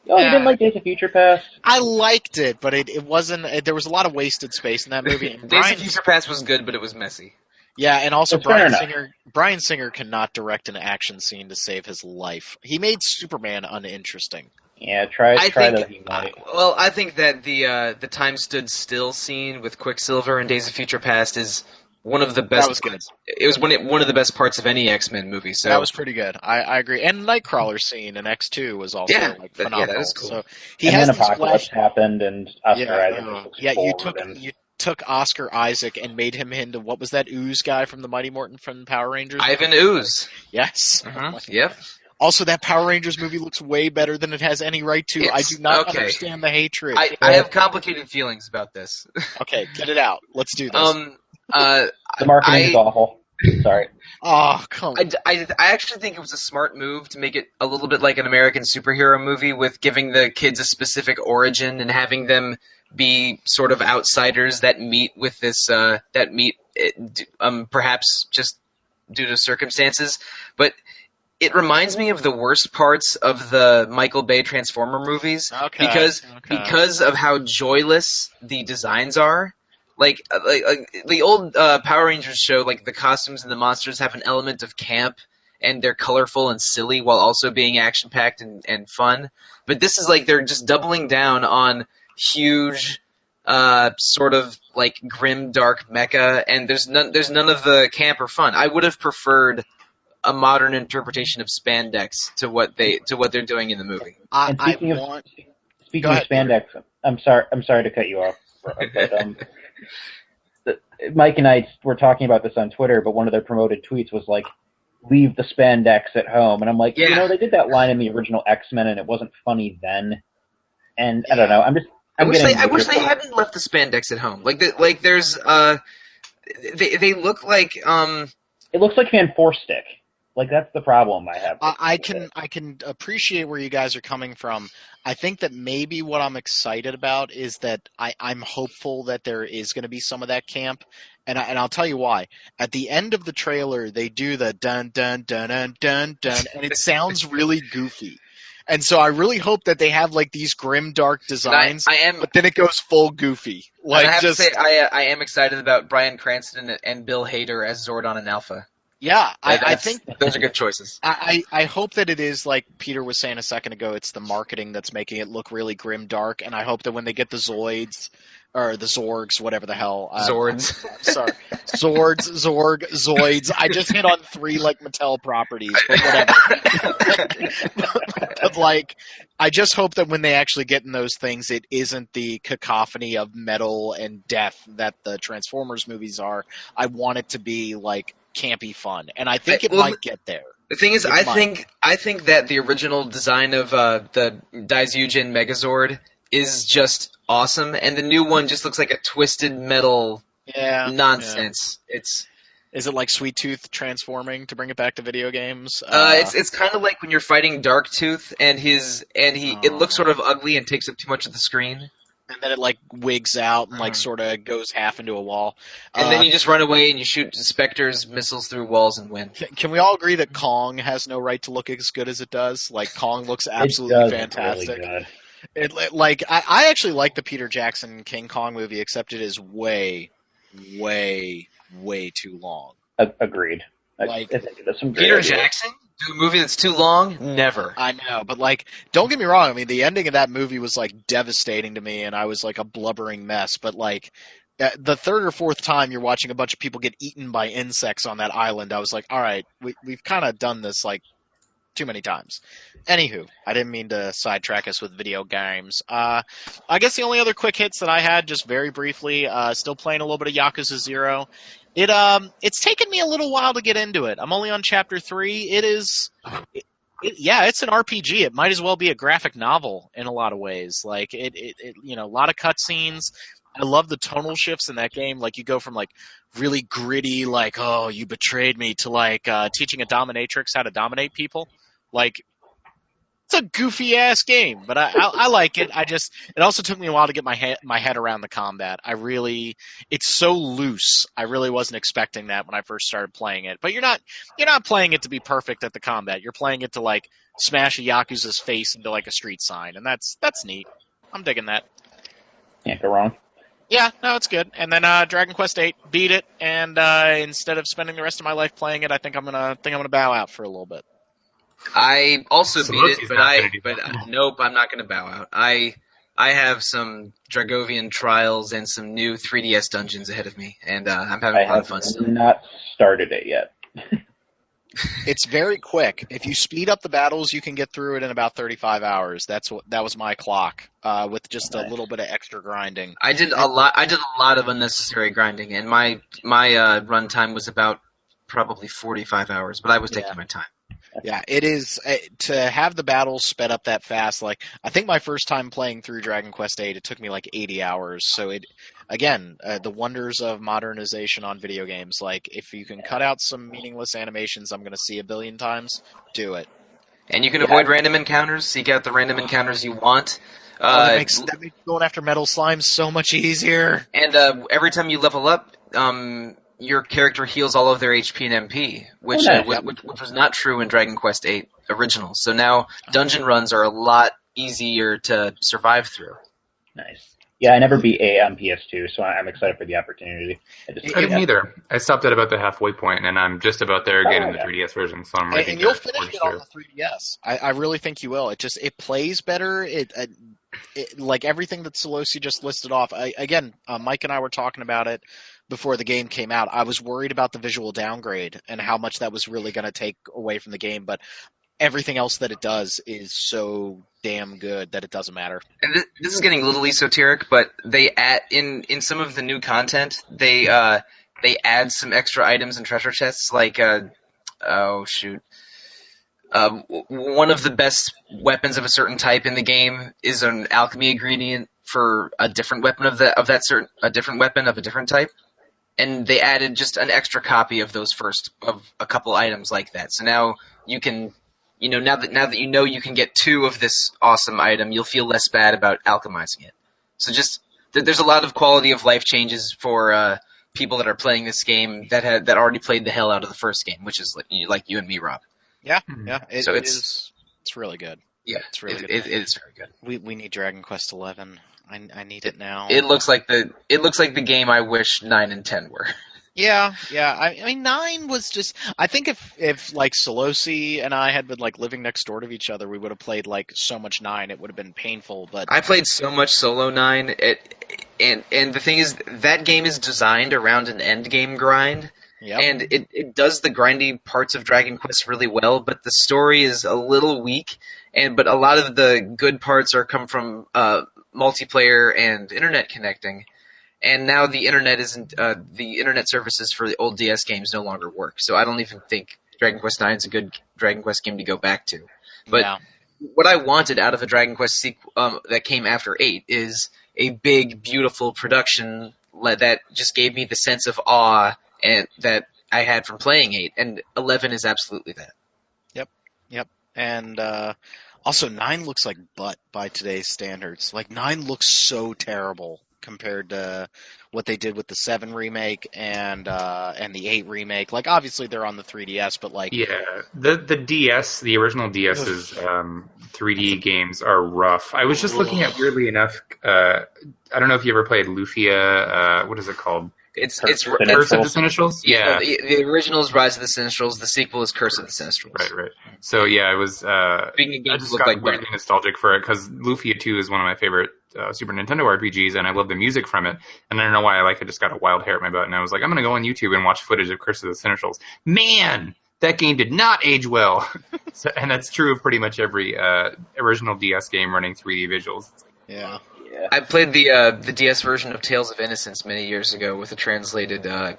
Oh, you didn't like Days of Future Past? I liked it, but it wasn't. There was a lot of wasted space in that movie. And Days of Future Past was good, but it was messy. Yeah, and also That's Bryan Singer cannot direct an action scene to save his life. He made Superman uninteresting. Yeah, try that. He might. Well, I think that the time stood still scene with Quicksilver in Days of Future Past is one of the best. That was good. It was one of the best parts of any X-Men movie. So that was pretty good. I agree. And Nightcrawler scene in X2 was also phenomenal. Yeah, that is cool. So then Apocalypse happened, and Oscar Isaac looks you took Oscar Isaac and made him into, what was that Ooze guy from the Mighty Morphin from Power Rangers? Ivan Ooze. Yes. Yep. Also, that Power Rangers movie looks way better than it has any right to. I do not understand the hatred. I have complicated feelings about this. Okay, get it out. Let's do this. The marketing is awful. Sorry. Oh, come on. I actually think it was a smart move to make it a little bit like an American superhero movie, with giving the kids a specific origin and having them be sort of outsiders that meet with this perhaps just due to circumstances. But it reminds me of the worst parts of the Michael Bay Transformer movies because of how joyless the designs are. Like the old Power Rangers show, like the costumes and the monsters have an element of camp, and they're colorful and silly while also being action-packed and fun. But this is like they're just doubling down on huge, sort of like grim, dark mecha, and there's none of the camp or fun. I would have preferred a modern interpretation of spandex to what they're doing in the movie. Speaking of spandex, I'm sorry to cut you off, but Mike and I were talking about this on Twitter, but one of their promoted tweets was like, "Leave the spandex at home," and I'm like, they did that line in the original X-Men, and it wasn't funny then. And I don't know, I wish they hadn't left the spandex at home. There's they look like It looks like Fan Force Stick. Like, that's the problem I have. I can appreciate where you guys are coming from. I think that maybe what I'm excited about is that I'm hopeful that there is going to be some of that camp, and I'll tell you why. At the end of the trailer, they do the dun dun dun dun dun dun, and it sounds really goofy. And so I really hope that they have like these grim, dark designs, but then it goes full goofy. Like, I have to say, I am excited about Bryan Cranston and Bill Hader as Zordon and Alpha. Yeah, I think those are good choices. I hope that it is like Peter was saying a second ago. It's the marketing that's making it look really grim, dark, and I hope that when they get the Zoids or the Zorgs, whatever the hell, Zords. Sorry, Zoids. I just hit on 3 like Mattel properties, but whatever. But like, I just hope that when they actually get in those things, it isn't the cacophony of metal and death that the Transformers movies are. I want it to be like campy fun, and I think it might get there. The thing is, I think that the original design of the Daisugen Megazord is just awesome, and the new one just looks like a twisted metal nonsense. Is it like Sweet Tooth transforming to bring it back to video games? It's kind of like when you're fighting Darktooth and it looks sort of ugly and takes up too much of the screen. And then it like wigs out and like sort of goes half into a wall. And then you just run away and you shoot specters, missiles through walls and win. Can we all agree that Kong has no right to look as good as it does? Like Kong looks absolutely fantastic. Really Like I actually like the Peter Jackson King Kong movie, except it is way too long. Agreed. I think there's some great Peter ideas. Jackson? Do a movie that's too long? Never. I know, but like, don't get me wrong. I mean, the ending of that movie was like devastating to me, and I was like a blubbering mess. But like, the third or fourth time you're watching a bunch of people get eaten by insects on that island, I was like, all right, we've kind of done this like too many times. Anywho, I didn't mean to sidetrack us with video games. I guess the only other quick hits that I had, just very briefly, still playing a little bit of Yakuza 0. It's taken me a little while to get into it. I'm only on chapter 3. It's an RPG. It might as well be a graphic novel in a lot of ways. Like a lot of cutscenes. I love the tonal shifts in that game. Like you go from like really gritty, like, oh, you betrayed me, to like teaching a dominatrix how to dominate people. Like, it's a goofy ass game, but I like it. It also took me a while to get my head around the combat. It's so loose. I really wasn't expecting that when I first started playing it. But you're not playing it to be perfect at the combat. You're playing it to like smash a Yakuza's face into like a street sign, and that's neat. I'm digging that. Can't go wrong. Yeah, no, it's good. And then Dragon Quest VIII, beat it, and instead of spending the rest of my life playing it, I think I'm gonna bow out for a little bit. I also beat it, but that. nope, I'm not going to bow out. I have some Dragovian trials and some new 3DS dungeons ahead of me, and I'm having a lot of fun still. I have not started it yet. It's very quick. If you speed up the battles, you can get through it in about 35 hours. That was my clock, with just a little bit of extra grinding. I did a lot of unnecessary grinding, and my run time was about probably 45 hours, but I was taking my time. Yeah, it is to have the battles sped up that fast. Like, I think my first time playing through Dragon Quest VIII, it took me like 80 hours. So the wonders of modernization on video games. Like, if you can cut out some meaningless animations I'm going to see a billion times, do it. And you can avoid random encounters. Seek out the random encounters you want. That makes going after metal slime so much easier. And every time you level up, your character heals all of their HP and MP, which was not true in Dragon Quest VIII original. So now dungeon runs are a lot easier to survive through. Nice. Yeah, I never beat A on PS2, so I'm excited for the opportunity. I didn't either. I stopped at about the halfway point, and I'm just about there again in the 3DS version, so I'm ready. And you'll finish it on the 3DS. I really think you will. It plays better. It like everything that Solosi just listed off. Mike and I were talking about it before the game came out. I was worried about the visual downgrade and how much that was really going to take away from the game, but everything else that it does is so damn good that it doesn't matter. And this is getting a little esoteric, but they add in some of the new content, they add some extra items and treasure chests, like one of the best weapons of a certain type in the game is an alchemy ingredient for a different weapon of a different weapon of a different type. And they added just an extra copy of those of a couple items like that. So now you can, now that you know you can get 2 of this awesome item, you'll feel less bad about alchemizing it. So just there's a lot of quality of life changes for people that are playing this game that already played the hell out of the first game, which is like you and me, Rob. Yeah. It's really good. Yeah, it's really good. It is very good. We need Dragon Quest XI. I need it now. It looks like the game I wish 9 and 10 were. Yeah. I mean, 9 was just. I think if like Solosi and I had been like living next door to each other, we would have played like so much 9. It would have been painful. But I played so much solo 9. And the thing is, that game is designed around an end game grind. Yep. And it does the grindy parts of Dragon Quest really well, but the story is a little weak. But a lot of the good parts come from multiplayer and internet connecting. And now the internet the internet services for the old DS games no longer work. So I don't even think Dragon Quest IX is a good Dragon Quest game to go back to. But what I wanted out of a Dragon Quest sequel that came after 8 is a big, beautiful production that just gave me the sense of awe and that I had from playing 8, and 11 is absolutely that. Yep. And also 9 looks like butt by today's standards. Like 9 looks so terrible compared to what they did with the 7 remake and the 8 remake. Like obviously they're on the 3DS, but like the DS, the original DS's 3D games are rough. I was just looking at, weirdly enough, I don't know if you ever played Lufia. What is it called? It's Curse of the Sinistrals? Yeah. The original is Rise of the Sinistrals. The sequel is Curse of the Sinistrals. Right. So yeah, I was. Speaking of games I just look got like weirdly nostalgic for it because Lufia 2 is one of my favorite Super Nintendo RPGs, and I love the music from it. And I don't know why I just got a wild hair at my butt, and I was like, I'm gonna go on YouTube and watch footage of Curse of the Sinistrals. Man, that game did not age well. And that's true of pretty much every original DS game running 3D visuals. yeah. I played the DS version of Tales of Innocence many years ago with a translated on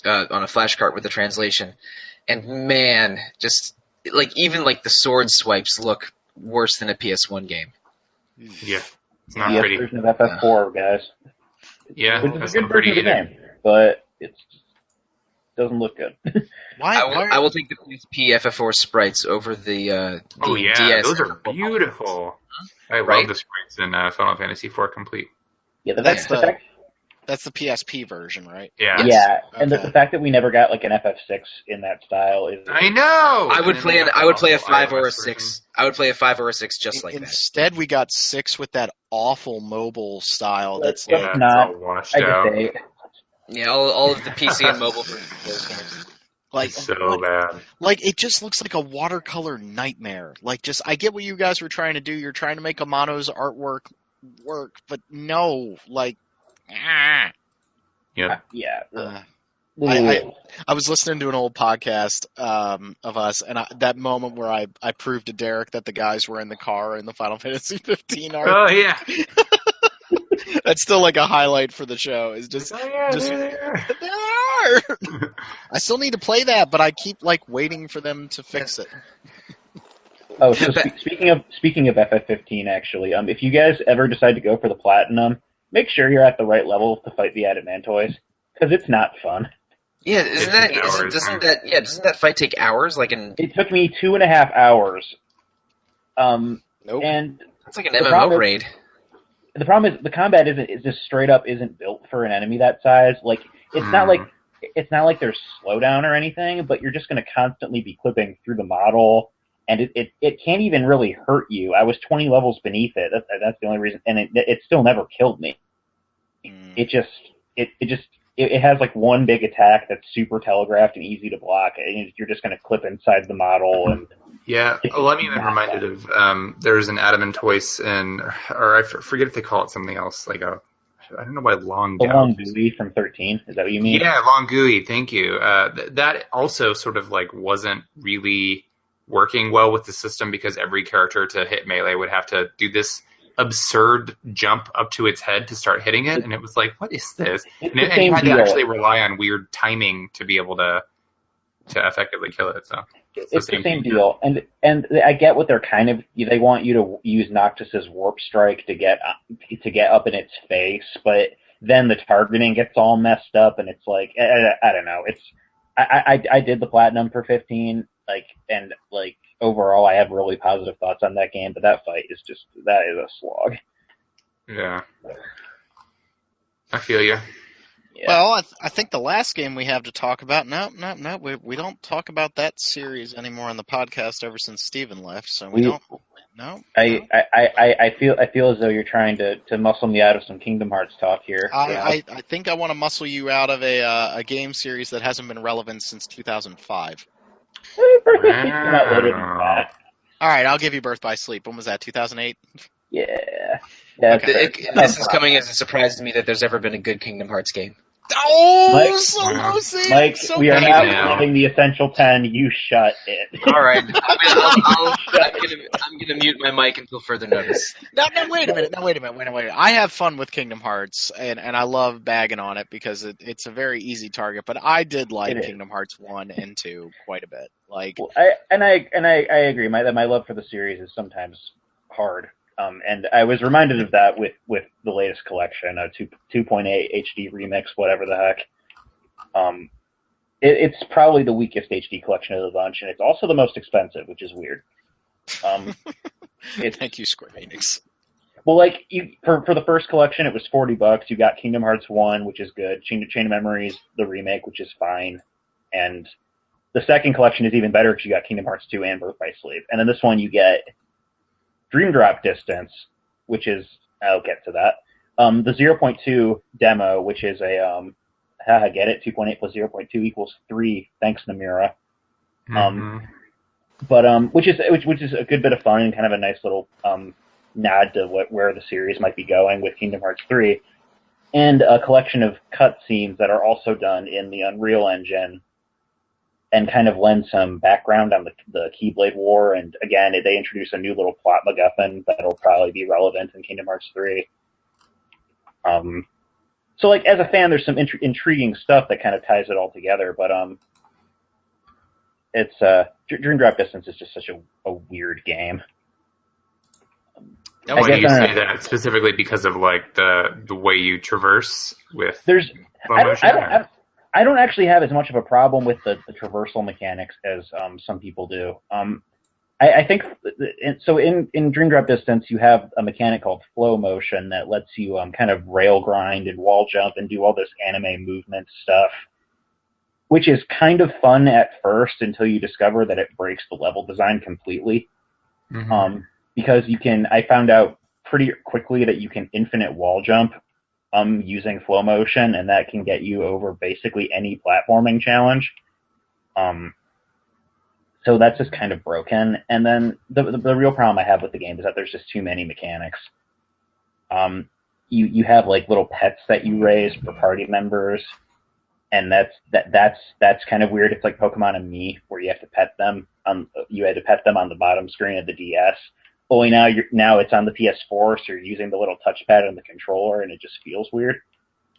a flashcard with the translation, and man, just even the sword swipes look worse than a PS1 game. Yeah, it's not DS pretty. version of FF4, guys. Yeah, Which is that's a good not pretty version of the either. game, but it doesn't look good. I will take the PSP FF4 sprites over the Oh yeah, DS. those are beautiful. I Right? love the sprites in Final Fantasy IV Complete. Yeah, That's the the fact, That's the PSP version, right? Yeah. yeah, and Okay. the fact that we never got an FF6 in that style is. I know. I would play a 5 or a 6. Version. I would play a 5 or a 6 just like that. Instead, we got 6 with that awful mobile style. That's Let's like, it's not. all washed I just out. say Yeah, all of the PC and mobile versions of those games. like It's so what- bad. like it just looks like a watercolor nightmare. Like just, I get what you guys were trying to do. You're trying to make Amano's artwork work, but no, like, ah. Yep. yeah. I was listening to an old podcast of us, and that moment where I proved to Derek that the guys were in the car in the Final Fantasy 15 art. Oh yeah. That's still like a highlight for the show. Is just, Oh yeah. just- there. I still need to play that, but I keep waiting for them to fix it. Oh, so speaking of FF15, actually, if you guys ever decide to go for the platinum, make sure you're at the right level to fight the Adamantoids, because it's not fun. Yeah, Doesn't that fight take hours? It took me 2.5 hours. Nope. And That's like an The MMO problem- raid. the problem is the combat is just straight up isn't built for an enemy that size. Like it's not like there's slowdown or anything, but you're just going to constantly be clipping through the model, and it can't even really hurt you. I was 20 levels beneath it. That's the only reason, and it still never killed me. It has one big attack that's super telegraphed and easy to block, and you're just going to clip inside the model. And Yeah, well, I'm even reminded of there's an Adamantoise or I forget if they call it something else, I don't know why long the gout. long GUI from 13. Is that what you mean? Yeah, long GUI, thank you. That also sort of wasn't really working well with the system because every character to hit melee would have to do this absurd jump up to its head to start hitting it, and it was like, what is this? It's And the you same had to deal. actually rely on weird timing to be able to effectively kill it. So It's the same deal, and I get what they're they want you to use Noctis's warp strike to get up in its face, but then the targeting gets all messed up, and it's like I don't know. I did the platinum for 15, and overall I have really positive thoughts on that game, but that fight is a slog. yeah, I feel you. Yeah. Well, I think the last game we have to talk about. No, we don't talk about that series anymore on the podcast ever since Steven left. So we don't. No. I feel as though you're trying to muscle me out of some Kingdom Hearts talk here. I think I want to muscle you out of a game series that hasn't been relevant since 2005. Birth by Sleep's been out later than that. All right, I'll give you Birth by Sleep. When was that? 2008. Yeah. Okay. This is coming as a surprise to me that there's ever been a good Kingdom Hearts game. Oh, Mike- so close. Mike, so we are close. not now. getting the Essential 10. You shut it. All right, I'm gonna mute my mic until further notice. No, wait a minute. I have fun with Kingdom Hearts, and I love bagging on it because it's a very easy target. But I did like It is. Kingdom Hearts 1 and 2 quite a bit. Well, I agree. My love for the series is sometimes hard. And I was reminded of that with the latest collection, 2.8 HD remix, whatever the heck. It's probably the weakest HD collection of the bunch, and it's also the most expensive, which is weird. Thank you, Square Enix. Well, like for the first collection, it was $40. You got Kingdom Hearts 1, which is good. Chain of Memories, the remake, which is fine, and the second collection is even better because you got Kingdom Hearts 2 and Birth by Sleep. And then this one you get Dream Drop Distance, which is, I'll get to that. The 0.2 demo, which is get it? 2.8 plus 0.2 equals 3. Thanks, Namira. Which is a good bit of fun and kind of a nice little nod to where the series might be going with Kingdom Hearts 3. And a collection of cutscenes that are also done in the Unreal Engine and kind of lend some background on the Keyblade War. And again, they introduce a new little plot MacGuffin that'll probably be relevant in Kingdom Hearts 3. So, like, as a fan, there's some intriguing stuff that kind of ties it all together, but it's Dream Drop Distance is just such a weird game. Why do you say that specifically? Because of like the way you traverse with? I don't actually have as much of a problem with the traversal mechanics as some people do. I think so. In Dream Drop Distance, you have a mechanic called flow motion that lets you kind of rail grind and wall jump and do all this anime movement stuff, which is kind of fun at first until you discover that it breaks the level design completely. Because I found out pretty quickly that you can infinite wall jump using flow motion, and that can get you over basically any platforming challenge. So that's just kind of broken. And then the real problem I have with the game is that there's just too many mechanics. You have like little pets that you raise for party members, and that's kind of weird. It's like Pokemon and Me, where you have to pet them. You had to pet them on the bottom screen of the DS. Only now it's on the PS4, so you're using the little touchpad and the controller, and it just feels weird.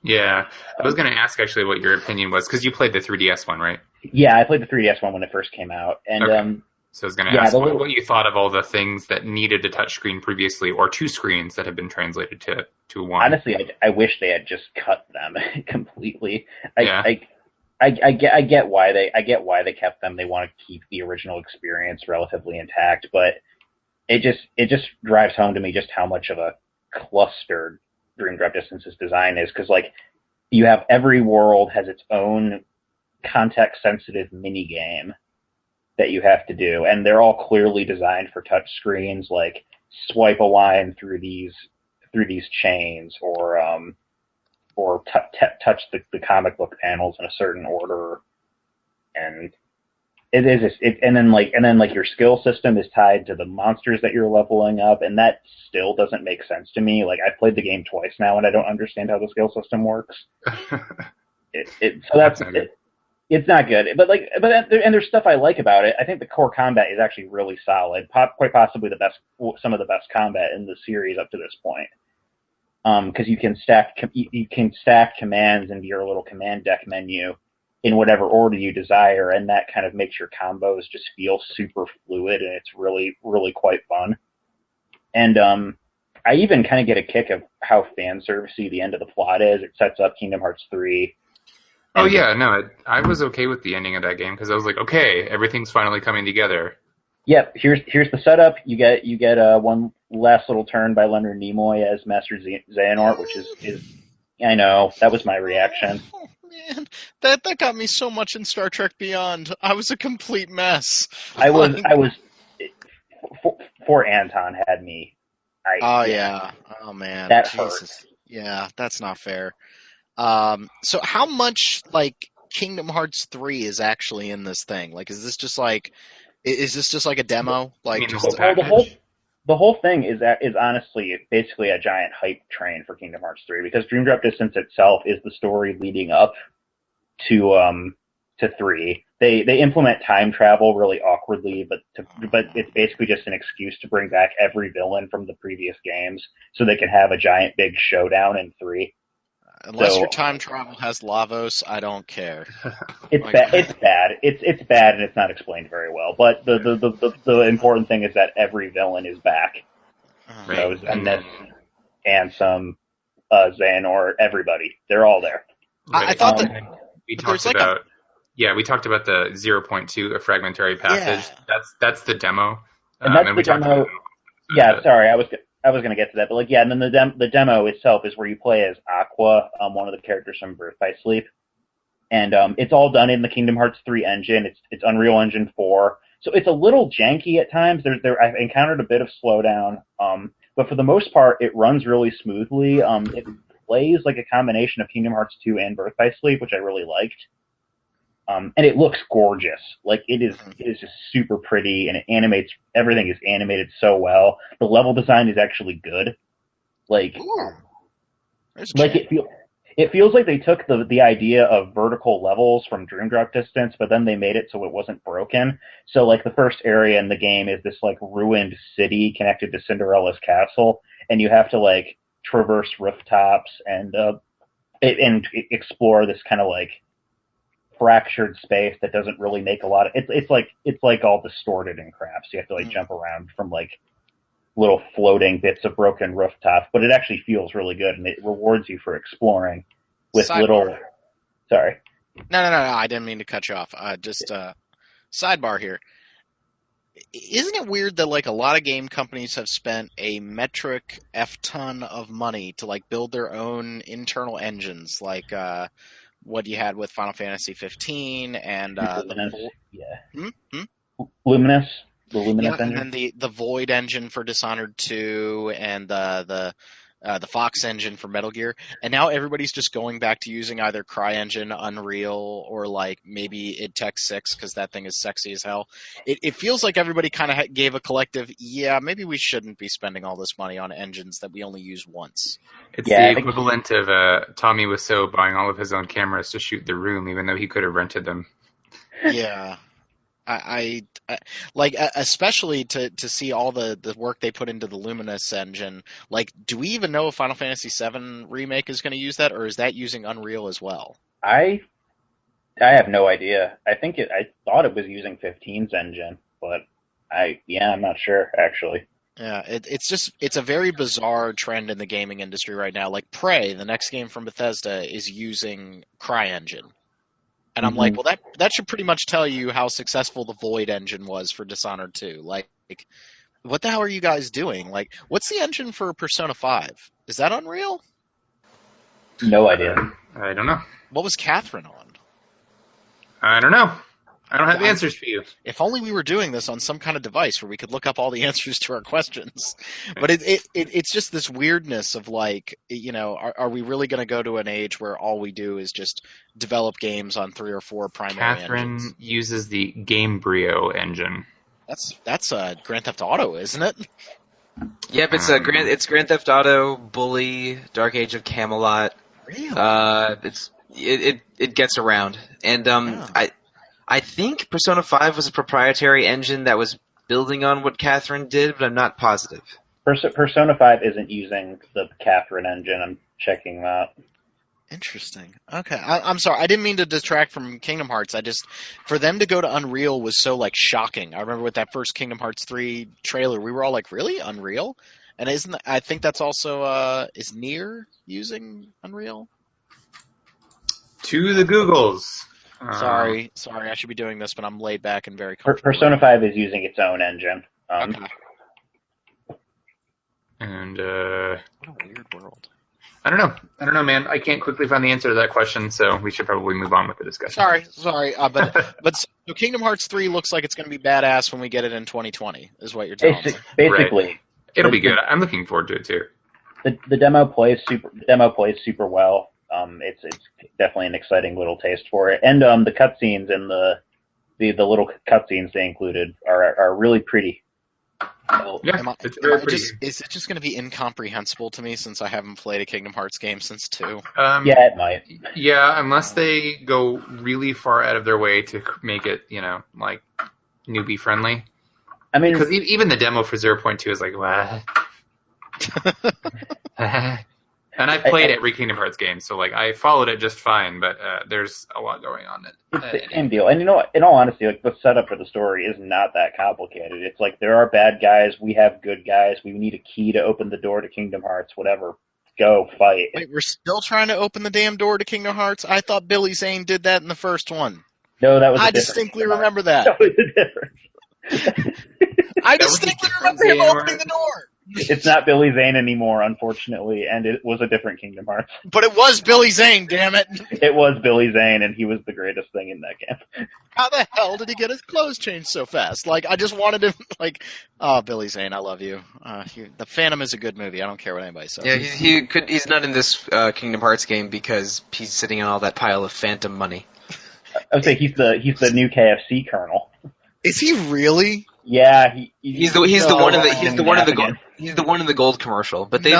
Yeah, I was going to ask actually what your opinion was, because you played the 3DS one, right? Yeah, I played the 3DS one when it first came out, and okay. So I was going to ask what you thought of all the things that needed a touchscreen previously, or two screens that have been translated to one. Honestly, I wish they had just cut them completely. I get why they kept them. They want to keep the original experience relatively intact, but it just drives home to me just how much of a cluster Dream Drop Distance's design is, because like you have every world has its own context sensitive mini game that you have to do, and they're all clearly designed for touch screens, like swipe a line through these chains, or touch the comic book panels in a certain order, and and then your skill system is tied to the monsters that you're leveling up, and that still doesn't make sense to me. Like, I've played the game twice now, and I don't understand how the skill system works. It's not good. But there's stuff I like about it. I think the core combat is actually really solid, quite possibly some of the best combat in the series up to this point. Because you can stack commands into your little command deck menu in whatever order you desire, and that kind of makes your combos just feel super fluid, and it's really, really quite fun. And I even kind of get a kick of how fan servicey the end of the plot is. It sets up Kingdom Hearts 3. Oh yeah, no, I was okay with the ending of that game, because I was like, okay, everything's finally coming together. Yep, here's the setup. You get one last little turn by Leonard Nimoy as Master Xehanort, which is I know, that was my reaction. Oh man, that got me so much in Star Trek Beyond. I was a complete mess. I was for Anton had me. Yeah. Oh man, that Jesus. hurt. Yeah, that's not fair. So how much like Kingdom Hearts 3 is actually in this thing? Like, is this just like a demo? Like, the whole thing is honestly basically a giant hype train for Kingdom Hearts 3, because Dream Drop Distance itself is the story leading up to 3. They implement time travel really awkwardly, but it's basically just an excuse to bring back every villain from the previous games so they can have a giant big showdown in 3. Unless your time travel has Lavos, I don't care. It's bad. It's bad, and it's not explained very well. But the important thing is that every villain is back. Right. So, and some Xehanort, everybody, they're all there. Right. I thought that we talked about. Yeah, we talked about the 0.2, a fragmentary passage. Yeah. That's the demo. And that's the demo. Yeah, sorry, I was going to get to that, but like, yeah, and then the demo itself is where you play as Aqua, one of the characters from Birth by Sleep, and it's all done in the Kingdom Hearts 3 engine. It's Unreal Engine 4, so it's a little janky at times. I've encountered a bit of slowdown, but for the most part, it runs really smoothly. It plays like a combination of Kingdom Hearts 2 and Birth by Sleep, which I really liked. And it looks gorgeous. Like it is just super pretty, and everything is animated so well. The level design is actually good. Like, it feels like they took the idea of vertical levels from Dream Drop Distance, but then they made it so it wasn't broken. So like the first area in the game is this like ruined city connected to Cinderella's castle, and you have to like traverse rooftops and explore this kind of like fractured space that doesn't really make a lot of it's like all distorted and crap, so you have to like jump around from like little floating bits of broken rooftop, but it actually feels really good and it rewards you for exploring with little sorry. No, I didn't mean to cut you off. Just sidebar here. Isn't it weird that like a lot of game companies have spent a metric F ton of money to like build their own internal engines, like what you had with Final Fantasy 15 and Luminous, Luminous engine, and then the Void engine for Dishonored 2 and the Fox engine for Metal Gear, and now everybody's just going back to using either CryEngine, Unreal, or like maybe id Tech 6 because that thing is sexy as hell. It feels like everybody kind of gave a collective, maybe we shouldn't be spending all this money on engines that we only use once. It's the equivalent of Tommy Wiseau buying all of his own cameras to shoot The Room, even though he could have rented them. Yeah. I like, especially to see all the work they put into the Luminous engine. Like, do we even know if Final Fantasy VII Remake is going to use that, or is that using Unreal as well? I have no idea. I thought it was using 15's engine, but I'm not sure actually. Yeah, it's a very bizarre trend in the gaming industry right now. Like Prey, the next game from Bethesda, is using CryEngine. And I'm like, well, that should pretty much tell you how successful the Void engine was for Dishonored 2. Like, what the hell are you guys doing? Like, what's the engine for Persona 5? Is that Unreal? No idea. I don't know. What was Catherine on? I don't know. I don't have the answers for you. If only we were doing this on some kind of device where we could look up all the answers to our questions. But it's just this weirdness of like, are we really going to go to an age where all we do is just develop games on 3 or 4 primary engines? Catherine uses the Gamebryo engine. That's Grand Theft Auto, isn't it? Yep, it's Grand Theft Auto, Bully, Dark Age of Camelot. Really? It gets around, and I think Persona 5 was a proprietary engine that was building on what Catherine did, but I'm not positive. Persona 5 isn't using the Catherine engine. I'm checking that. Interesting. Okay. I'm sorry. I didn't mean to detract from Kingdom Hearts. For them to go to Unreal was so, like, shocking. I remember with that first Kingdom Hearts 3 trailer, we were all like, really? Unreal? And I think that's also, is Nier using Unreal? To the Googles. Sorry, I should be doing this, but I'm laid back and very comfortable. Persona 5 is using its own engine. Okay. And what a weird world. I don't know, man. I can't quickly find the answer to that question, so we should probably move on with the discussion. Sorry, but so Kingdom Hearts 3 looks like it's going to be badass when we get it in 2020, is what you're telling me. Basically, right. It'll be good. I'm looking forward to it too. The demo plays super well. It's definitely an exciting little taste for it, and the cutscenes and the little cutscenes they included are really pretty. It's very pretty. Is it just going to be incomprehensible to me since I haven't played a Kingdom Hearts game since 2? Yeah, it might. Yeah, unless they go really far out of their way to make it, like newbie friendly. I mean, because even the demo for 0.2 is like, what? And I've played every Kingdom Hearts game, so like I followed it just fine, but there's a lot going on. It's the same deal. And in all honesty, like the setup for the story is not that complicated. It's like there are bad guys, we have good guys, we need a key to open the door to Kingdom Hearts, whatever. Go fight. Wait, we're still trying to open the damn door to Kingdom Hearts? I thought Billy Zane did that in the first one. No, that was. I distinctly remember that. That was a different. I distinctly remember him opening the door. It's not Billy Zane anymore, unfortunately, and it was a different Kingdom Hearts. But it was Billy Zane, damn it. It was Billy Zane, and he was the greatest thing in that game. How the hell did he get his clothes changed so fast? Like, I just wanted to, like, oh, Billy Zane, I love you. The Phantom is a good movie. I don't care what anybody says. Yeah, he's not in this Kingdom Hearts game because he's sitting on all that pile of Phantom money. I would say he's the new KFC Colonel. Is he really? Yeah, he's the one in the gold commercial. But they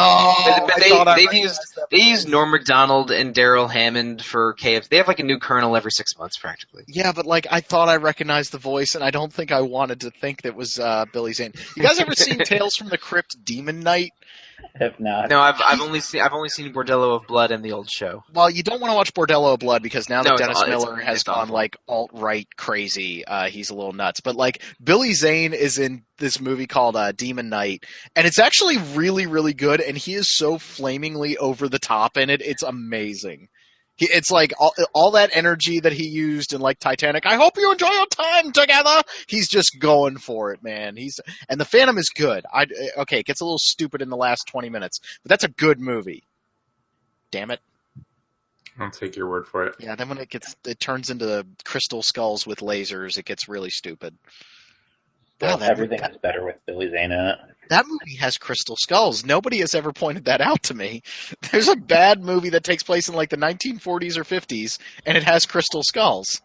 use Norm Macdonald and Daryl Hammond for KFC. They have like a new colonel every 6 months practically. Yeah, but like I thought I recognized the voice, and I don't think I wanted to think that was Billy Zane. You guys ever seen Tales from the Crypt Demon Knight? If not, no, I've only seen Bordello of Blood and the old show. Well, you don't want to watch Bordello of Blood because now that Dennis Miller has gone like alt-right crazy, he's a little nuts. But like Billy Zane is in this movie called Demon Knight, and it's actually really, really good. And he is so flamingly over the top in it; it's amazing. It's like all that energy that he used in like Titanic. I hope you enjoy your time together. He's just going for it, man. And the Phantom is good. Okay, it gets a little stupid in the last 20 minutes, but that's a good movie. Damn it. I'll take your word for it. Yeah, then when it turns into crystal skulls with lasers, it gets really stupid. Everything is better with Billy Zane in it. That movie has crystal skulls. Nobody has ever pointed that out to me. There's a bad movie that takes place in like the 1940s or 50s, and it has crystal skulls.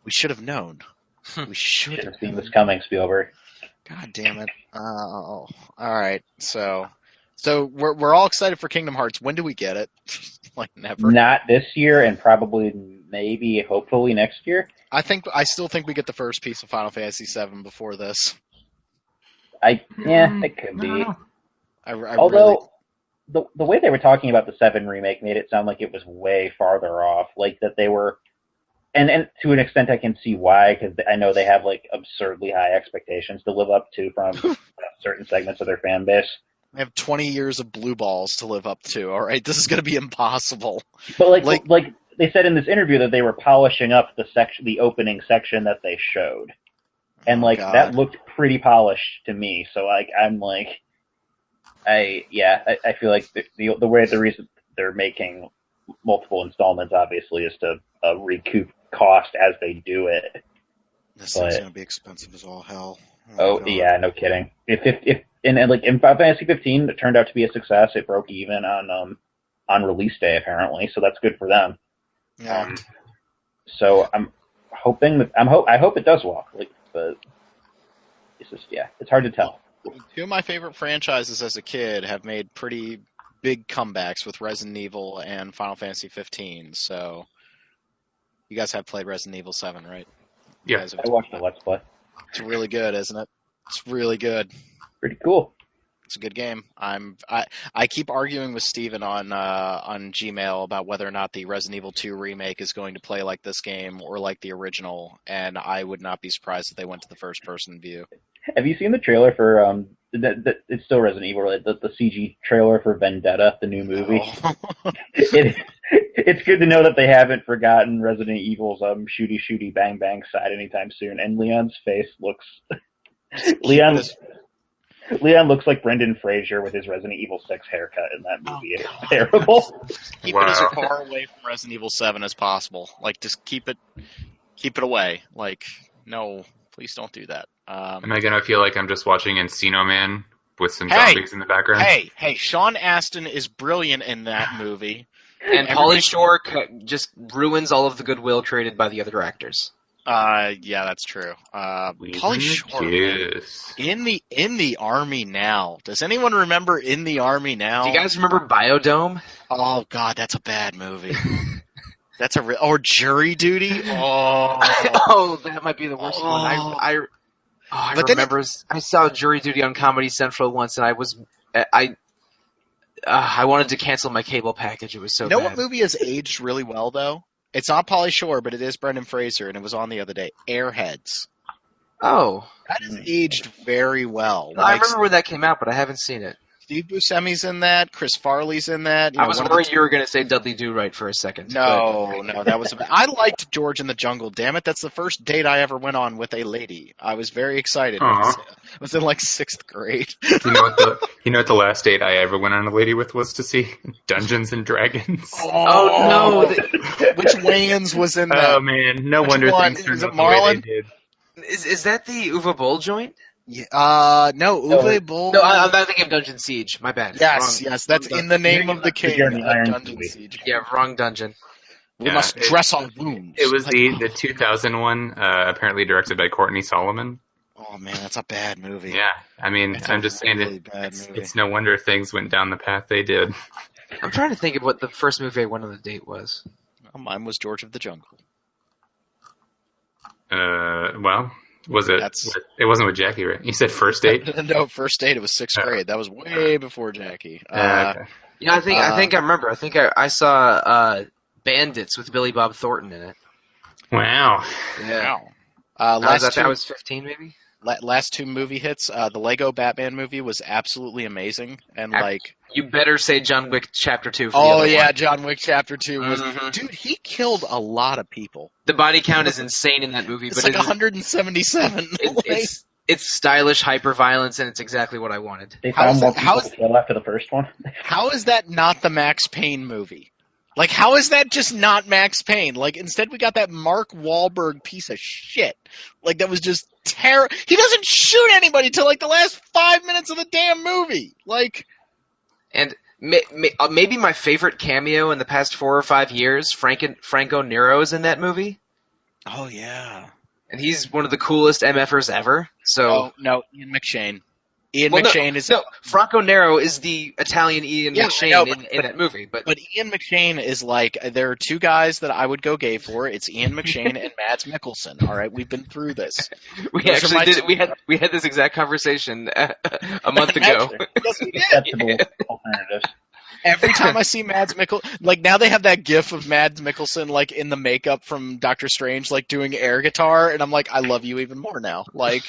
We should have known. We should have seen this coming, Spielberg. God damn it. All right. So we're all excited for Kingdom Hearts. When do we get it? Like never. Not this year, and probably maybe hopefully next year. I still think we get the first piece of Final Fantasy VII before this. It could be. Although the way they were talking about the 7 remake made it sound like it was way farther off, like that they were, and to an extent I can see why, because I know they have like absurdly high expectations to live up to from certain segments of their fan base. They have 20 years of blue balls to live up to. All right, this is going to be impossible. But like they said in this interview that they were polishing up the opening section that they showed. And like that looked pretty polished to me, so like I'm like, I feel like the reason they're making multiple installments obviously is to recoup cost as they do it. This thing's gonna be expensive as all hell. Yeah, no kidding. If like in Final Fantasy 15 it turned out to be a success, it broke even on release day apparently, so that's good for them. Yeah. So I'm hoping that I hope it does walk. Like, but it's just it's hard to tell. Two of my favorite franchises as a kid have made pretty big comebacks with Resident Evil and Final Fantasy 15. So you guys have played Resident Evil 7, right? Yeah, I watched the Let's Play. It's really good, isn't it? It's really good. Pretty cool. It's a good game. I keep arguing with Steven on Gmail about whether or not the Resident Evil 2 remake is going to play like this game or like the original, and I would not be surprised if they went to the first person view. Have you seen the trailer for it's still Resident Evil, right? The CG trailer for Vendetta, the new movie? Oh. It's good to know that they haven't forgotten Resident Evil's shooty bang bang side anytime soon, and Leon's face looks Leon looks like Brendan Fraser with his Resident Evil 6 haircut in that movie. It's terrible. Keep it as far away from Resident Evil 7 as possible. Like, just keep it away. Like, no, please don't do that. Am I gonna feel like I'm just watching Encino Man with some zombies in the background? Hey, Sean Astin is brilliant in that movie. And Pauly Shore just ruins all of the goodwill created by the other actors. Yeah, that's true. Pauly Shore in the Army Now. Does anyone remember In the Army Now? Do you guys remember Biodome? Oh God, that's a bad movie. That's or Jury Duty. Oh, oh, that might be the worst one. I remember. I saw Jury Duty on Comedy Central once, and I wanted to cancel my cable package. It was so bad. You know what movie has aged really well though? It's not Pauly Shore, but it is Brendan Fraser, and it was on the other day. Airheads. Oh. That has aged very well. I remember when that came out, but I haven't seen it. Steve Buscemi's in that. Chris Farley's in that. I was worried you were going to say Dudley Do-Right for a second. No, that was. I liked George in the Jungle. Damn it, that's the first date I ever went on with a lady. I was very excited. I was in like 6th grade. You know what the last date I ever went on a lady with was to see Dungeons and Dragons. Oh no! Which Wayans was in that? Oh man, no wonder things turned out the way they did. Is that the Uwe Boll joint? Yeah, no, Uwe Boll. No, I'm not thinking of Dungeon Siege. My bad. Yes, that's in the name of the king. Dungeon Siege. Yeah, wrong dungeon. We must dress our wounds. It was the 2001, apparently directed by Courtney Solomon. Oh man, that's a bad movie. Yeah, I mean, I'm just saying it's no wonder things went down the path they did. I'm trying to think of what the first movie I went on a date was. Well, mine was George of the Jungle. Well, was it? It wasn't with Jackie, right? You said first date? No, first date. It was 6th grade. That was way before Jackie. Okay. Yeah, I think I remember. I think I saw Bandits with Billy Bob Thornton in it. Wow. Yeah. Wow. I was 15, maybe. Last 2 movie hits. The Lego Batman movie was absolutely amazing, and you better say John Wick Chapter 2. John Wick Chapter 2 was. Mm-hmm. Dude, he killed a lot of people. The body count is insane in that movie, it's like 177. It's stylish hyper-violence, and it's exactly what I wanted. They found more people to kill after the first one. How is that not the Max Payne movie? Like, how is that just not Max Payne? Like, instead we got that Mark Wahlberg piece of shit. Like, that was just terrible. He doesn't shoot anybody till, like, the last 5 minutes of the damn movie. Like... And maybe my favorite cameo in the past 4 or 5 years, Franco Nero is in that movie. Oh, yeah. And he's one of the coolest MFers ever. So no, Ian McShane. McShane is... No, Franco Nero is the Italian Ian McShane in that movie. But Ian McShane is like, there are 2 guys that I would go gay for. It's Ian McShane and Mads Mikkelsen. All right, we've been through this. We had this exact conversation a month ago. Yes, we did. Alternatives. Every time I see Mads Mikkelsen, like now they have that gif of Mads Mikkelsen like in the makeup from Doctor Strange, like doing air guitar, and I'm like, I love you even more now. Like,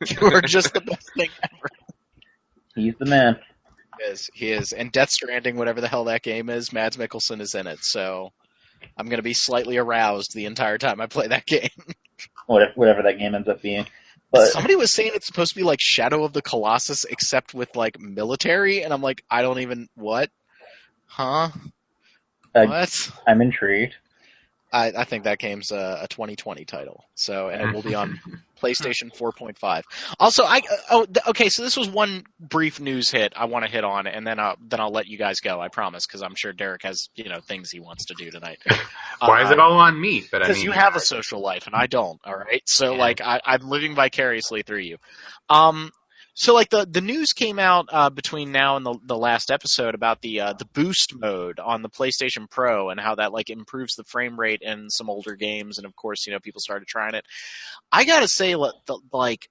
you are just the best thing ever. He's the man. He is. And Death Stranding, whatever the hell that game is, Mads Mikkelsen is in it. So I'm going to be slightly aroused the entire time I play that game. Whatever that game ends up being. But somebody was saying it's supposed to be like Shadow of the Colossus, except with like military, and I'm like, I don't even what? Huh? What? I'm intrigued. I think that game's a 2020 title, so and it will be on PlayStation 4.5. Also, okay, so this was one brief news hit I want to hit on, and then I'll let you guys go. I promise, because I'm sure Derek has things he wants to do tonight. Why is it all on me? Because you have a social life and I don't. All right, so like I'm living vicariously through you. So like the news came out between now and the last episode about the boost mode on the PlayStation Pro and how that like improves the frame rate in some older games, and of course people started trying it. I gotta say, like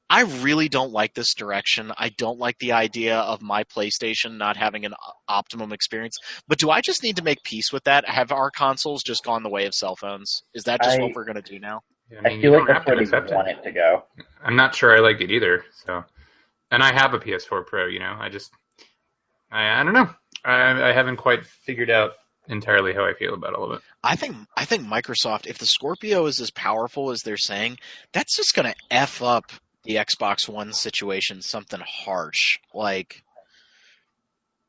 I really don't like this direction. I don't like the idea of my PlayStation not having an optimum experience. But do I just need to make peace with that? Have our consoles just gone the way of cell phones? Is that just what we're gonna do now? I feel like that's where they want it to go. I'm not sure I like it either. So, and I have a PS4 Pro. I don't know. I haven't quite figured out entirely how I feel about all of it. I think Microsoft, if the Scorpio is as powerful as they're saying, that's just gonna F up the Xbox One situation something harsh. Like,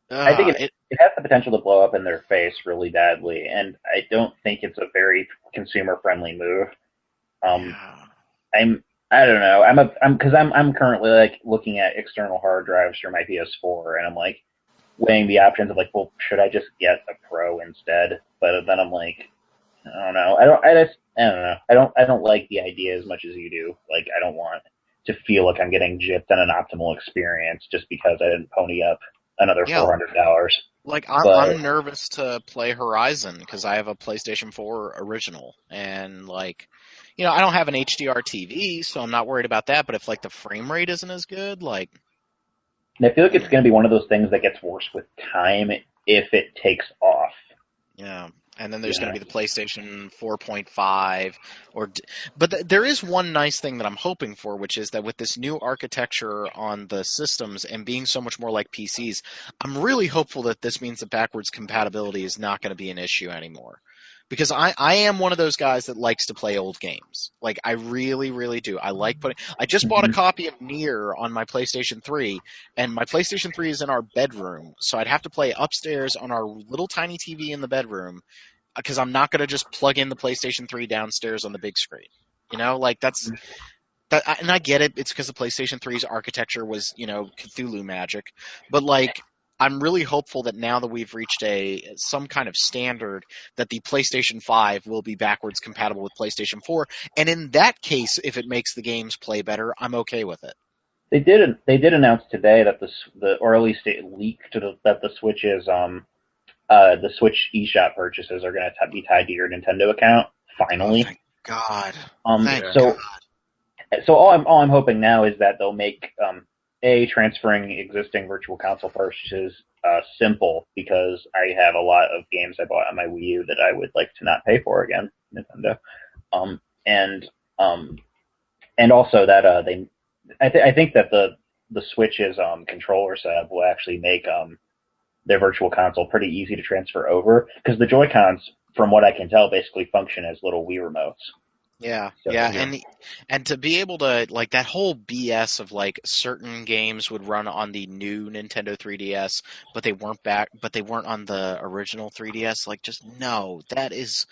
I think it has the potential to blow up in their face really badly, and I don't think it's a very consumer friendly move. I don't know. I'm currently like looking at external hard drives for my PS4, and I'm like weighing the options of like, well, should I just get a Pro instead? But then I'm like, I don't know. I don't know. I don't like the idea as much as you do. Like, I don't want to feel like I'm getting gypped on an optimal experience just because I didn't pony up another $400. Like, I'm nervous to play Horizon because I have a PlayStation 4 original, and like, I don't have an HDR TV, so I'm not worried about that. But if like the frame rate isn't as good, like, and I feel like it's going to be one of those things that gets worse with time if it takes off. Yeah. And then there's going to be the PlayStation 4.5, but there is one nice thing that I'm hoping for, which is that with this new architecture on the systems and being so much more like PCs, I'm really hopeful that this means that backwards compatibility is not going to be an issue anymore. Because I am one of those guys that likes to play old games. Like, I really, really do. I just bought a copy of Nier on my PlayStation 3, and my PlayStation 3 is in our bedroom, so I'd have to play upstairs on our little tiny TV in the bedroom, because I'm not going to just plug in the PlayStation 3 downstairs on the big screen. You know, like that, and I get it. It's because the PlayStation 3's architecture was, Cthulhu magic, but like, I'm really hopeful that now that we've reached some kind of standard, that the PlayStation 5 will be backwards compatible with PlayStation 4, and in that case, if it makes the games play better, I'm okay with it. They did announce today that the early state leaked that the Switch's the Switch eShop purchases are going to be tied to your Nintendo account. Finally, oh, thank God. So all I'm hoping now is that they'll make transferring existing Virtual Console purchases simple, because I have a lot of games I bought on my Wii U that I would like to not pay for again, Nintendo. And also that I think that the Switch's controller setup will actually make their Virtual Console pretty easy to transfer over, because the Joy-Cons, from what I can tell, basically function as little Wii remotes. Yeah, and to be able to, like, that whole BS of, like, certain games would run on the new Nintendo 3DS, but they weren't on the original 3DS. Like, just no, that is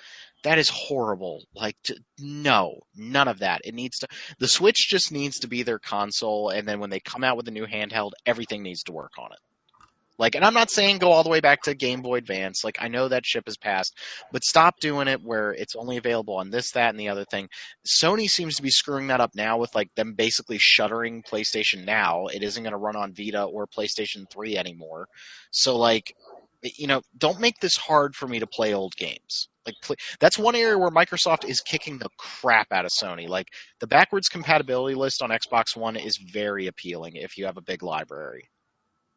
horrible. Like, no, none of that. The Switch just needs to be their console, and then when they come out with a new handheld, everything needs to work on it. Like, and I'm not saying go all the way back to Game Boy Advance. Like, I know that ship has passed, but stop doing it where it's only available on this, that, and the other thing. Sony seems to be screwing that up now with, like, them basically shuttering PlayStation Now. It isn't going to run on Vita or PlayStation 3 anymore. So, like, don't make this hard for me to play old games. Like, that's one area where Microsoft is kicking the crap out of Sony. Like, the backwards compatibility list on Xbox One is very appealing if you have a big library.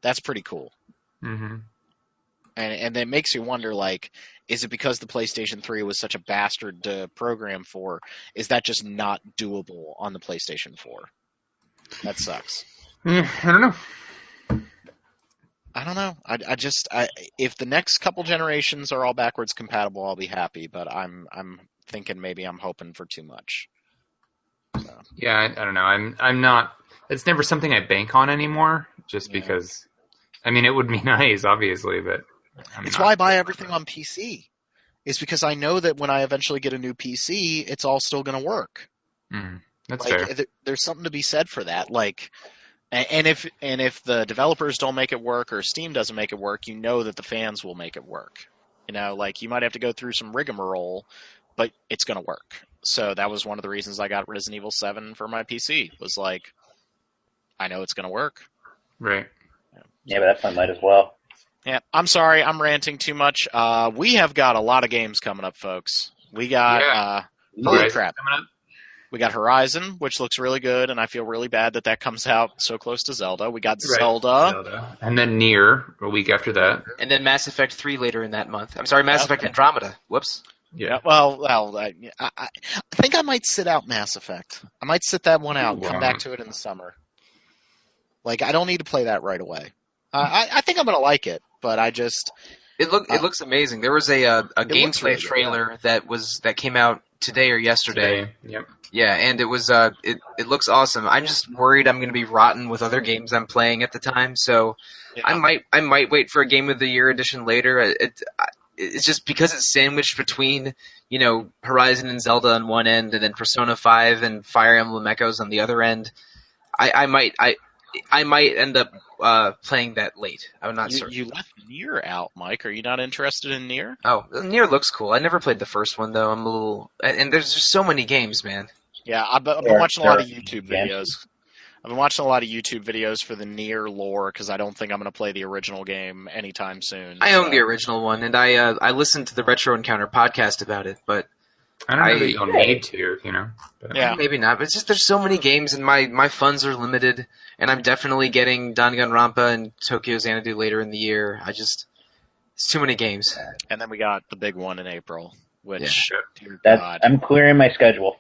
That's pretty cool. Mm-hmm. And it makes you wonder, like, is it because the PlayStation 3 was such a bastard to program for? Is that just not doable on the PlayStation 4? That sucks. Yeah, I don't know. If the next couple generations are all backwards compatible, I'll be happy. But I'm thinking maybe I'm hoping for too much. So. Yeah, I don't know. I'm not. It's never something I bank on anymore, just because. I mean, it would be nice, obviously, but it's why I buy everything on PC. It's because I know that when I eventually get a new PC, it's all still going to work. That's fair. There's something to be said for that. Like, and if the developers don't make it work or Steam doesn't make it work, you know that the fans will make it work. Like, you might have to go through some rigmarole, but it's going to work. So that was one of the reasons I got Resident Evil 7 for my PC. Was like, I know it's going to work. Right. Yeah, but that's fun, might as well. Yeah, I'm sorry, I'm ranting too much. We have got a lot of games coming up, folks. We got holy crap. We got Horizon, which looks really good, and I feel really bad that comes out so close to Zelda. We got Zelda. And then Nier a week after that. And then Mass Effect 3 later in that month. I'm sorry, Mass Effect Andromeda. Whoops. Yeah. Well, I think I might sit out Mass Effect. I might sit that one out and come back to it in the summer. Like, I don't need to play that right away. I think I'm gonna like it, but I just it looks amazing. There was a gameplay trailer that came out today or yesterday. Yep. Yeah, and it was it looks awesome. I'm just worried I'm gonna be rotten with other games I'm playing at the time, so I might wait for a Game of the Year edition later. It's just because it's sandwiched between Horizon and Zelda on one end, and then Persona 5 and Fire Emblem Echoes on the other end. I might end up playing that late. I'm not certain. You left Nier out, Mike. Are you not interested in Nier? Oh, Nier looks cool. I never played the first one, though. I'm a little... And there's just so many games, man. Yeah, I've been watching a lot of YouTube videos. I've been watching a lot of YouTube videos for the Nier lore, because I don't think I'm going to play the original game anytime soon. I own the original one, and I listened to the Retro Encounter podcast about it, but... I don't know that you'll need to, But. Yeah, maybe not. But it's just there's so many games, and my funds are limited, and I'm definitely getting Danganronpa and Tokyo Xanadu later in the year. It's too many games. And then we got the big one in April, which, dear That's God. I'm clearing my schedule.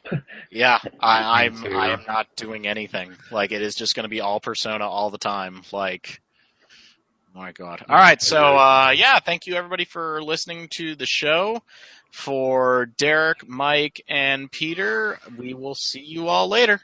Yeah, I am too. not doing anything. Like, it is just going to be all Persona all the time. Like, my God. All right, so, thank you everybody for listening to the show. For Derek, Mike, and Peter, we will see you all later.